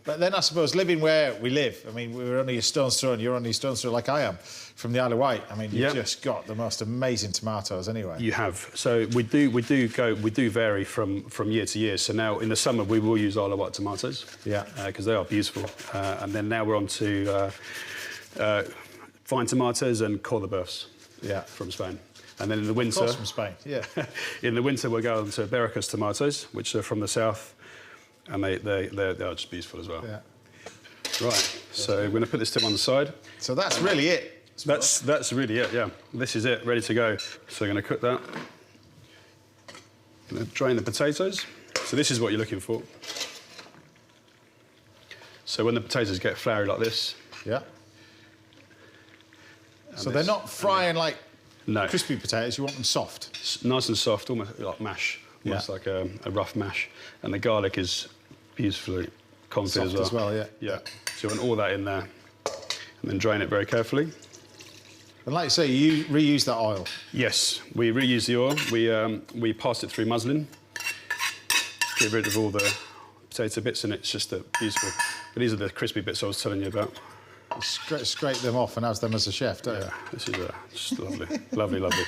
But then I suppose living where we live, I mean, we're only a stone's throw and you're only a stone's throw like I am, from the Isle of Wight. I mean, you've just got the most amazing tomatoes anyway. You have. So we do vary from year to year. So now in the summer we will use Isle of Wight tomatoes. Yeah. Because they are beautiful. And then now we're on to fine tomatoes and Cordobeufs. Yeah. From Spain. And then in the winter... Of course, from Spain, yeah. In the winter we'll go on to Bericas tomatoes, which are from the south. And they are just beautiful as well. Yeah. Right, so we're going to put this to one side. So that's really it? That's really it, yeah. This is it, ready to go. So we're going to cook that. Going to drain the potatoes. So this is what you're looking for. So when the potatoes get floury like this... Yeah. So they're not frying like crispy potatoes, you want them soft? Nice and soft, almost like mash. Almost like a rough mash. And the garlic is beautifully confit soft as well, yeah. Yeah. So you want all that in there. And then drain it very carefully. And like you say, you reuse that oil? Yes, we reuse the oil. We pass it through muslin. Get rid of all the potato bits, and it's just beautiful. But these are the crispy bits I was telling you about. Scrape them off and have them as a chef, don't you? This is just lovely. Lovely, lovely.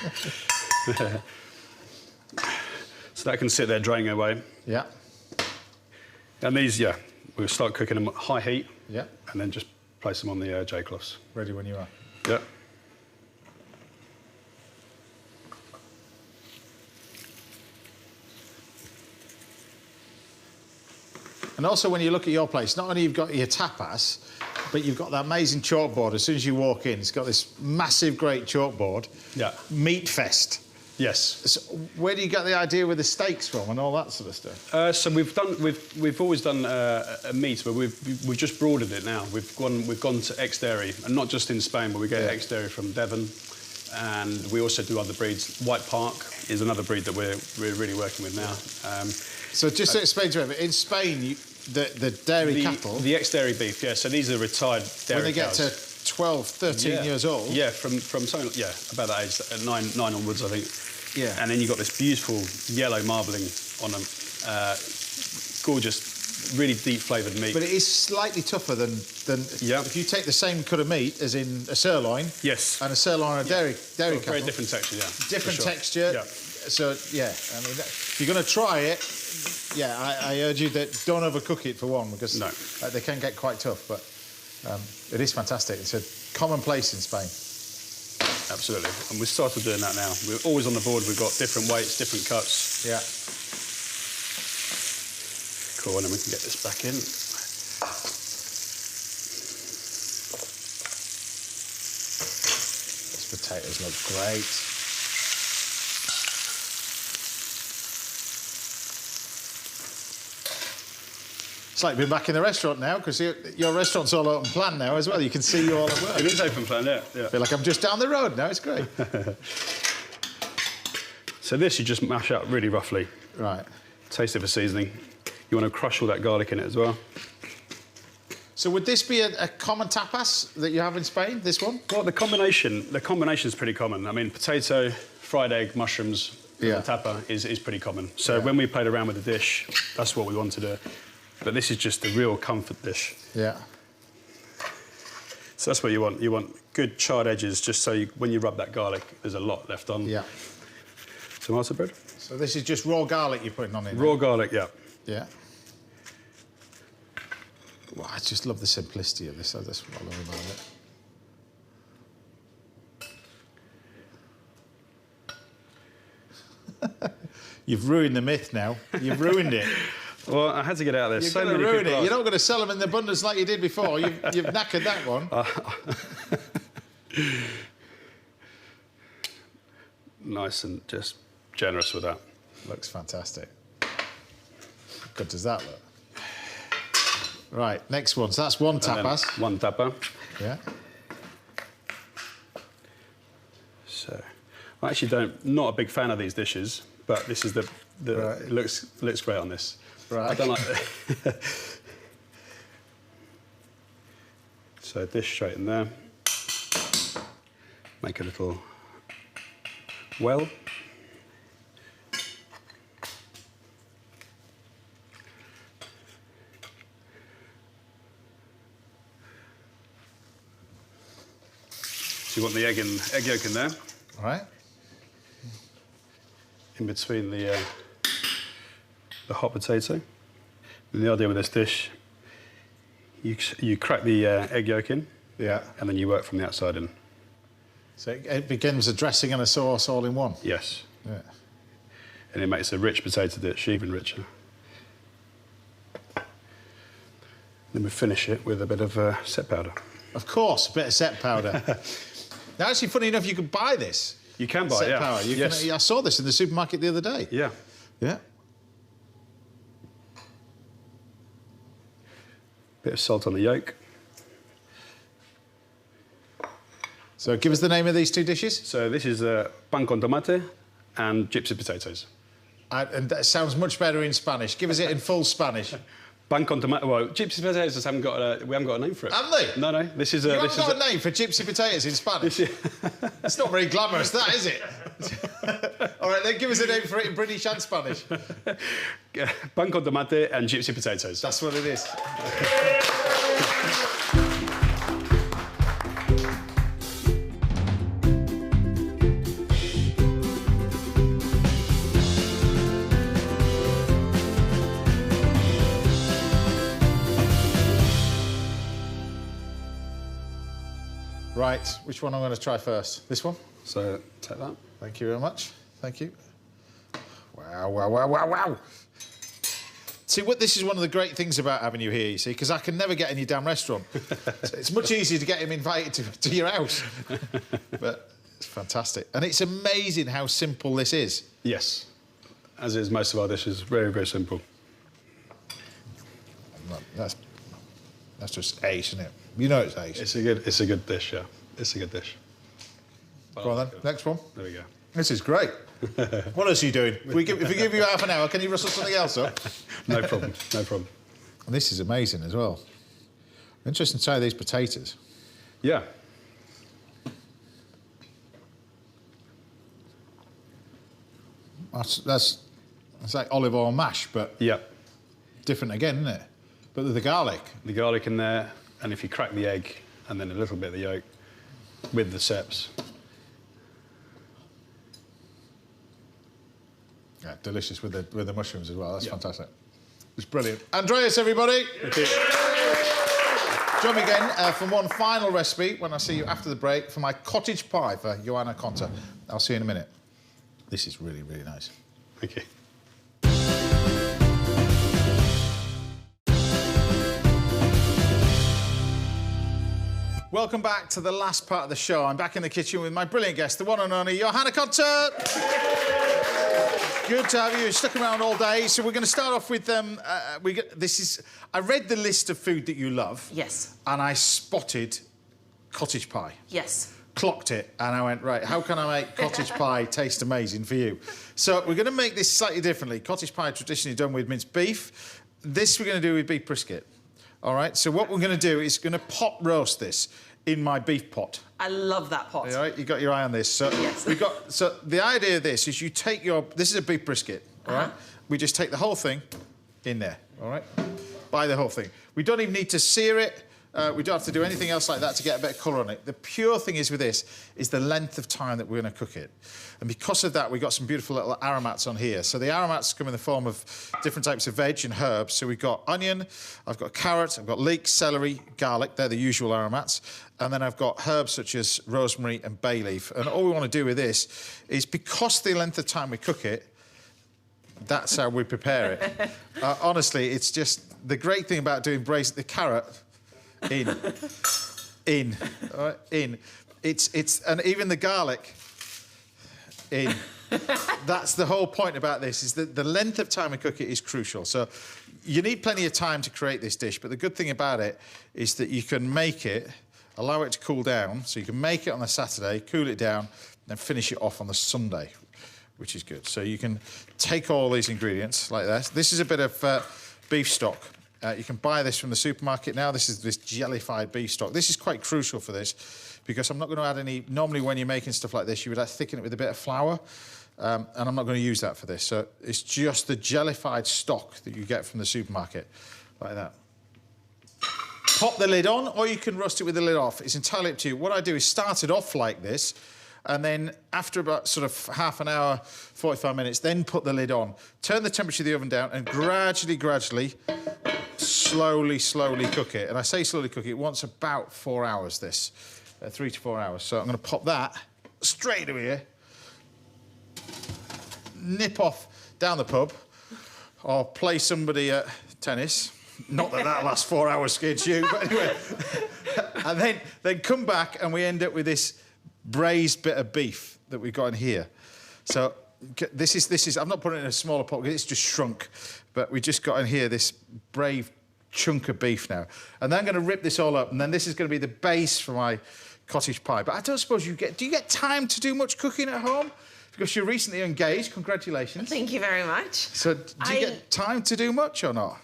So that can sit there draining away. Yeah. And these, we'll start cooking them at high heat. Yeah. And then just place them on the J-cloths. Ready when you are. Yeah. And also, when you look at your place, not only you've got your tapas, But you've got that amazing chalkboard. As soon as you walk in, it's got this massive, great chalkboard. Yeah. Meat Fest. Yes. So where do you get the idea with the steaks from and all that sort of stuff? So we've always done a meat, but we've just broadened it now. We've gone to ex-dairy, and not just in Spain, but we get ex-dairy from Devon, and we also do other breeds. White Park is another breed that we're really working with now. So just to explain to everyone, in Spain, the dairy cattle, the ex-dairy beef, yeah. So these are retired dairy when they get cows. to 12, 13 years old. Yeah, from something, about that age, nine onwards, I think. Yeah. And then you've got this beautiful yellow marbling on them. Gorgeous, really deep flavoured meat. But it is slightly tougher than if you take the same cut of meat as in a sirloin. Yes. And a sirloin or dairy cattle. Very different texture, yeah. Different texture. Yeah. So, yeah, I mean, if you're going to try it, I urge you that don't overcook it for one, because they can get quite tough, but it is fantastic. It's a commonplace in Spain. Absolutely, and we've started doing that now. We're always on the board. We've got different weights, different cuts. Yeah. Cool, and then we can get this back in. These potatoes look great. It's like being back in the restaurant now, because your restaurant's all open plan now as well. You can see you all at work. It is open plan, yeah. I feel like I'm just down the road now. It's great. So this you just mash up really roughly. Right. Taste it for seasoning. You want to crush all that garlic in it as well. So would this be a common tapas that you have in Spain, this one? Well, the combination's pretty common. I mean, potato, fried egg, mushrooms, the tapa is pretty common. So when we played around with the dish, that's what we wanted to do. But this is just a real comfort dish. Yeah. So that's what you want. You want good charred edges, just so when you rub that garlic, there's a lot left on. Yeah. Tomato bread. So this is just raw garlic you're putting on it? Raw garlic, yeah. Yeah. Well, I just love the simplicity of this. That's what I love about it. You've ruined the myth now. You've ruined it. Well, I had to get out there. You're so going to many ruin people it. You're not going to sell them in the abundance like you did before. You've knackered that one. Nice and just generous with that. Looks fantastic. How good does that look? Right, next one. So that's one tapas. One tapa. Yeah. So, I actually not a big fan of these dishes, but this is it looks great on this. Right. I don't like So dish straight in there. Make a little well. So you want the egg yolk in there. All right. In between the hot potato. And the idea with this dish, you crack the egg yolk in, and then you work from the outside in. So it begins a dressing and a sauce all in one? Yes. Yeah. And it makes a rich potato dish even richer. Then we finish it with a bit of set powder. Of course, a bit of set powder. Now, actually, funny enough, you can buy this. You can buy it, set powder. Yes. I saw this in the supermarket the other day. Yeah. Yeah. Bit of salt on the yolk. So give us the name of these two dishes. So this is pan con tomate and gypsy potatoes. And that sounds much better in Spanish. Give us it in full Spanish. Pan con tomate. Well, gypsy potatoes we haven't got a name for it. Haven't they? No. This is you haven't got a name for gypsy potatoes in Spanish. It's not very glamorous, that is it? All right, then give us a name for it in British and Spanish. Pan con tomate and gypsy potatoes. That's what it is. Right, which one I'm going to try first? This one? So, take that. Thank you very much. Thank you. Wow, wow, wow, wow, wow. See, this is one of the great things about having you here, you see, because I can never get in your damn restaurant. It's much easier to get him invited to your house. But it's fantastic. And it's amazing how simple this is. Yes, as is most of our dishes. Very, very simple. That's just ace, isn't it? You know it's ace. It's a good dish, yeah. It's a good dish. Go on then, next one. There we go. This is great. What else are you doing? If we give you half an hour, can you rustle something else up? No problem, no problem. And this is amazing as well. Interesting to try these potatoes. Yeah. That's like olive oil mash, but yeah, different again, isn't it? But with the garlic. The garlic in there, and if you crack the egg, and then a little bit of the yolk with the seps. Yeah, delicious with the mushrooms as well. That's fantastic. It's brilliant. Andreas, everybody. Join me again for one final recipe when I see you after the break for my cottage pie for Johanna Konta. I'll see you in a minute. This is really, really nice. Thank you. Welcome back to the last part of the show. I'm back in the kitchen with my brilliant guest, the one and only Johanna Konta. Good to have you. You're stuck around all day. So we're going to start off with I read the list of food that you love. Yes. And I spotted cottage pie. Yes. Clocked it, and I went, right, how can I make cottage pie taste amazing for you? So we're going to make this slightly differently. Cottage pie traditionally done with minced beef. This we're going to do with beef brisket. All right, so what we're going to do is going to pot roast this in my beef pot. I love that pot. All right, you got your eye on this. So yes. So the idea of this is you take this is a beef brisket, all right? We just take the whole thing in there, all right? Buy the whole thing. We don't even need to sear it. We don't have to do anything else like that to get a bit of colour on it. The pure thing is with this is the length of time that we're going to cook it. And because of that, we've got some beautiful little aromats on here. So the aromats come in the form of different types of veg and herbs. So we've got onion, I've got carrot, I've got leeks, celery, garlic. They're the usual aromats. And then I've got herbs such as rosemary and bay leaf. And all we want to do with this is, because the length of time we cook it, that's how we prepare it. Honestly, it's just the great thing about doing braised, the carrot... in, all right, in. It's and even the garlic, in. That's the whole point about this, is that the length of time we cook it is crucial. So you need plenty of time to create this dish, but the good thing about it is that you can make it, allow it to cool down, so you can make it on a Saturday, cool it down, and finish it off on the Sunday, which is good. So you can take all these ingredients like that. This is a bit of beef stock. You can buy this from the supermarket now. This is this jellified beef stock. This is quite crucial for this, because I'm not going to add any... Normally, when you're making stuff like this, you would thicken it with a bit of flour, and I'm not going to use that for this. So it's just the jellified stock that you get from the supermarket, like that. Pop the lid on, or you can roast it with the lid off. It's entirely up to you. What I do is start it off like this, and then after about sort of half an hour, 45 minutes, then put the lid on. Turn the temperature of the oven down and gradually, slowly cook it. And I say slowly cook it, it wants about 4 hours, this. 3 to 4 hours. So I'm going to pop that straight over here. Nip off down the pub, or play somebody at tennis. Not that lasts 4 hours, scared you, but anyway. And then come back, and we end up with this braised bit of beef that we've got in here. So this is I'm not putting it in a smaller pot because it's just shrunk, but we just got in here this brave chunk of beef now. And then I'm going to rip this all up, and then this is going to be the base for my cottage pie. But I don't suppose do you get time to do much cooking at home? Because you're recently engaged, congratulations. Thank you very much. So do you get time to do much or not?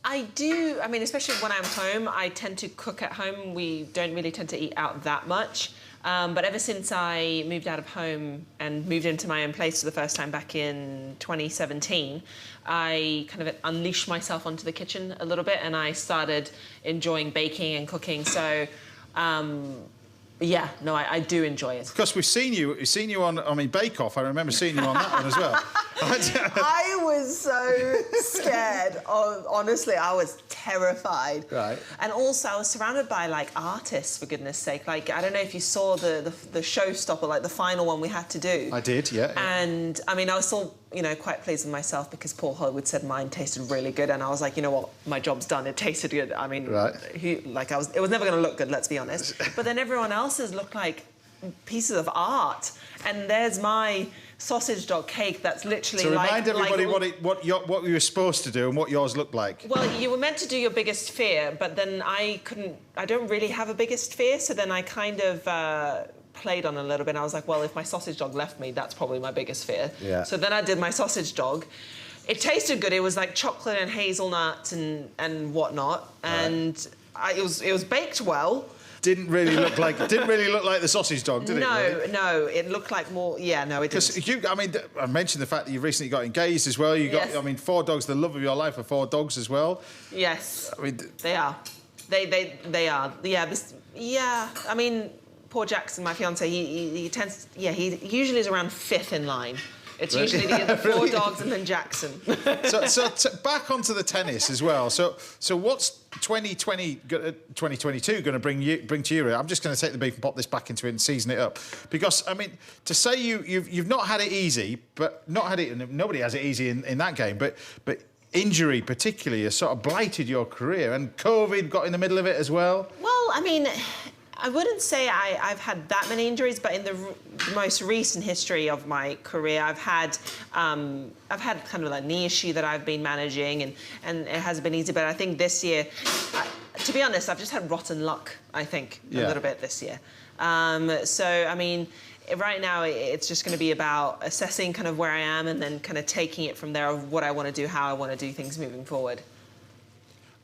I do. I mean, especially when I'm home, I tend to cook at home. We don't really tend to eat out that much. But ever since I moved out of home and moved into my own place for the first time back in 2017, I kind of unleashed myself onto the kitchen a little bit, and I started enjoying baking and cooking. So, yeah, no, I do enjoy it. Because we've seen you on Bake Off. I remember seeing you on that one as well. I was so scared. Honestly, I was terrified. Right. And also, I was surrounded by like artists, for goodness sake. Like, I don't know if you saw the showstopper, like the final one we had to do. I did, yeah. And I mean, I was still you know, quite pleased with myself because Paul Hollywood said mine tasted really good, and I was like, you know what, my job's done. It tasted good. I mean, it was never going to look good, let's be honest. But then everyone else's looked like pieces of art, and there's my sausage dog cake that's literally so remind everybody what you were supposed to do and what yours looked like. Well, you were meant to do your biggest fear, but then I don't really have a biggest fear, so then I kind of played on a little bit, and I was like, well, if my sausage dog left me, that's probably my biggest fear. Yeah. So then I did my sausage dog. It tasted good. It was like chocolate and hazelnut and whatnot, and it was baked well. Didn't really look like the sausage dog, did it? No, no, it looked like more. Yeah, no, it didn't. Because I mean, I mentioned the fact that you recently got engaged as well. You got, I mean, 4 dogs. The love of your life are 4 dogs as well. Yes, I mean, they are. They are. Yeah, yeah. I mean, poor Jackson, my fiance. He tends. Yeah, he usually is around 5th in line. It's usually the 4 dogs and then Jackson. so back onto the tennis as well. So what's 2022 going to bring to you? I'm just going to take the beef and pop this back into it and season it up, because I mean, to say you've not had it easy, but not had it. Nobody has it easy in that game, but injury particularly has sort of blighted your career, and COVID got in the middle of it as well. Well, I mean, I wouldn't say I've had that many injuries, but in the most recent history of my career, I've had kind of a knee issue that I've been managing, and it hasn't been easy. But I think this year, to be honest, I've just had rotten luck, I think, a little bit this year. So, I mean, right now, it's just going to be about assessing kind of where I am and then kind of taking it from there of what I want to do, how I want to do things moving forward.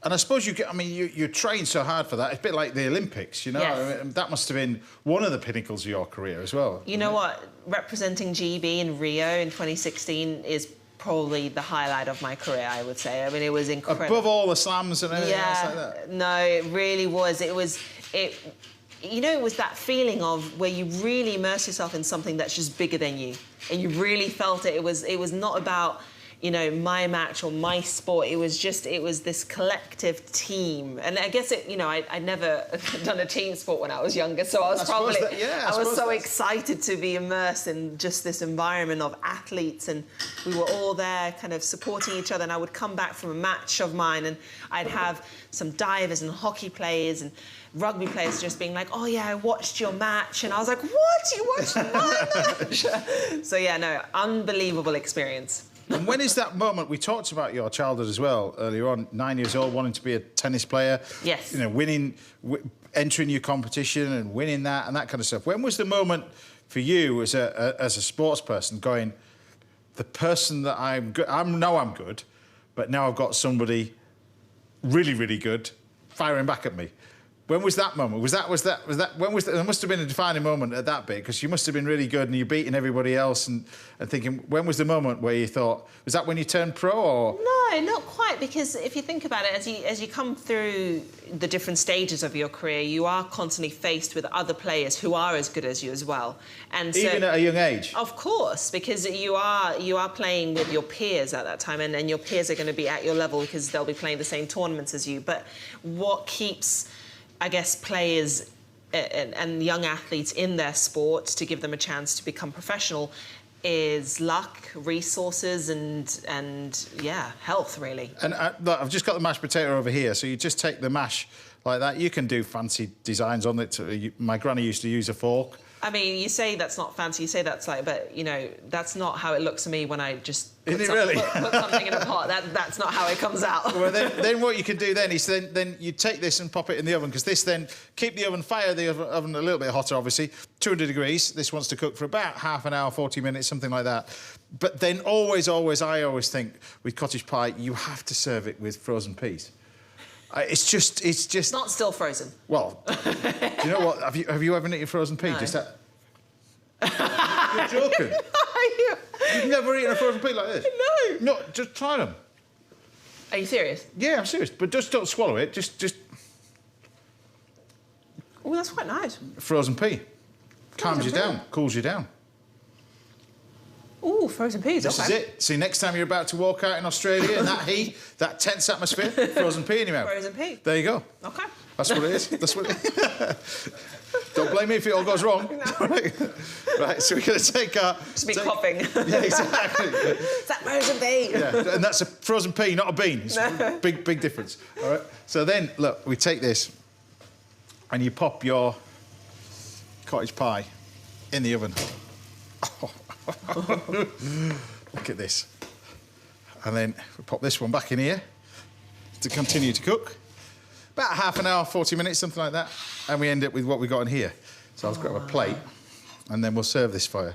And I suppose you train so hard for that. It's a bit like the Olympics, you know. Yes. I mean, that must have been one of the pinnacles of your career as well. You know what? Representing GB in Rio in 2016 is probably the highlight of my career, I would say. I mean, it was incredible. Above all the slams and everything else like that. No, it really was. It was that feeling of where you really immerse yourself in something that's just bigger than you, and you really felt it. It was not about, you know, my match or my sport. It was this collective team. And I guess I'd never done a team sport when I was younger, so I was so excited to be immersed in just this environment of athletes, and we were all there kind of supporting each other. And I would come back from a match of mine, and I'd have some divers and hockey players and rugby players just being like, oh yeah, I watched your match. And I was like, what? You watched my match? So yeah, no, unbelievable experience. And when is that moment? We talked about your childhood as well earlier on. 9 years old, wanting to be a tennis player. Yes. You know, entering your competition and winning that and that kind of stuff. When was the moment for you as a sports person going, the person that I'm good, I'm good, but now I've got somebody really, really good firing back at me? When was that moment? There must have been a defining moment at that bit, because you must have been really good and you're beating everybody else and thinking, when was the moment where you thought, was that when you turned pro or? No, not quite, because if you think about it, as you come through the different stages of your career, you are constantly faced with other players who are as good as you as well. And so, even at a young age? Of course, because you are playing with your peers at that time, and your peers are going to be at your level because they'll be playing the same tournaments as you. But what keeps, I guess, players and young athletes in their sport to give them a chance to become professional is luck, resources, and yeah, health, really. And look, I've just got the mashed potato over here, so you just take the mash like that. You can do fancy designs on it. My granny used to use a fork. I mean, you say that's not fancy, you say that's like, but, you know, that's not how it looks to me when I just put something in a pot. That's not how it comes out. Well, then what you can do then is then you take this and pop it in the oven, because this then, keep the oven, fire the oven a little bit hotter, obviously, 200 degrees. This wants to cook for about half an hour, 40 minutes, something like that. But then I always think, with cottage pie, you have to serve it with frozen peas. It's just not still frozen. Well, do you know what? Have you ever eaten frozen pea? No. Just that. You're joking. You've never eaten a frozen pea like this? No. No, just try them. Are you serious? Yeah, I'm serious. But just don't swallow it. Just. Oh, that's quite nice. Frozen pea. Calms you down. Cools you down. Ooh, frozen peas. This is it. See, next time you're about to walk out in Australia in that heat, that tense atmosphere, frozen pea in your mouth. Frozen pea. There you go. Okay. That's what it is. That's what it is. Don't Don't blame me if it all goes wrong. Right, so we're going to take our... Just be coughing. Yeah, exactly. It's that frozen pea. Yeah, and that's a frozen pea, not a bean. It's a big difference. All right. So then, look, we take this and you pop your cottage pie in the oven. Look at this. And then we pop this one back in here to continue to cook. About half an hour, 40 minutes, something like that. And we end up with what we got in here. So I'll just grab a plate and then we'll serve this for you.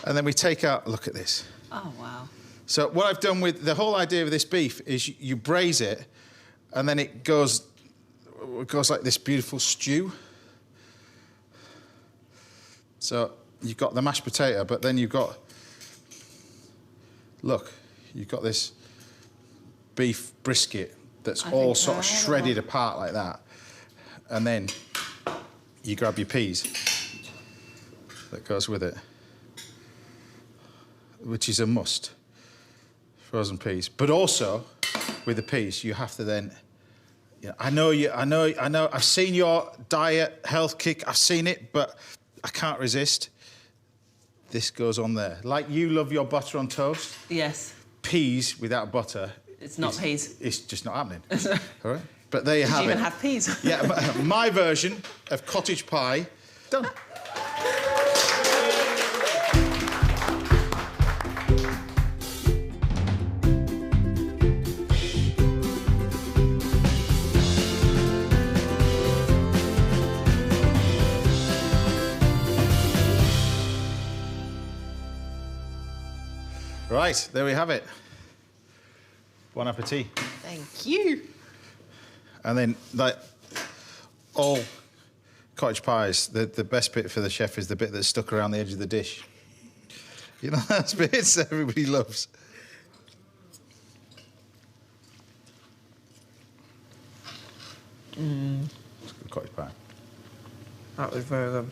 And then we take out, look at this. Oh, wow. So what I've done with the whole idea of this beef is you braise it and then it goes like this beautiful stew. So you've got the mashed potato, but then you've got, look, you've got this beef brisket that's all sort of shredded apart like that. And then you grab your peas that goes with it, which is a must, frozen peas. But also, with the peas, you have to then, you know, I know, I've seen your diet, health kick, I've seen it, but I can't resist. This goes on there. Like you love your butter on toast. Yes. Peas without butter. It's not peas. It's just not happening. All right? But there you have it. You even have peas. Yeah, my version of cottage pie, done. Right, there we have it. Bon appetit. Thank you. And then, like, all cottage pies, the best bit for the chef is the bit that's stuck around the edge of the dish. You know, those bits everybody loves. It's good cottage pie. That was very good.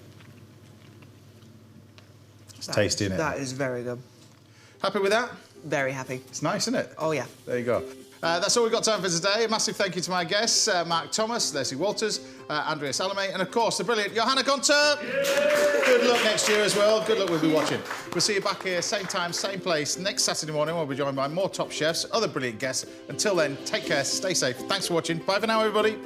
It's tasty, isn't it? That is very good. Happy with that? Very happy. It's nice, isn't it? Oh, yeah. There you go. That's all we've got time for today. A massive thank you to my guests, Mark Thomas, Lesley Walters, Andreas Alemany, and of course the brilliant Johanna Konta. Good luck next year as well. Good luck, we'll be watching. We'll see you back here, same time, same place, next Saturday morning. We'll be joined by more top chefs, other brilliant guests. Until then, take care, stay safe. Thanks for watching. Bye for now, everybody.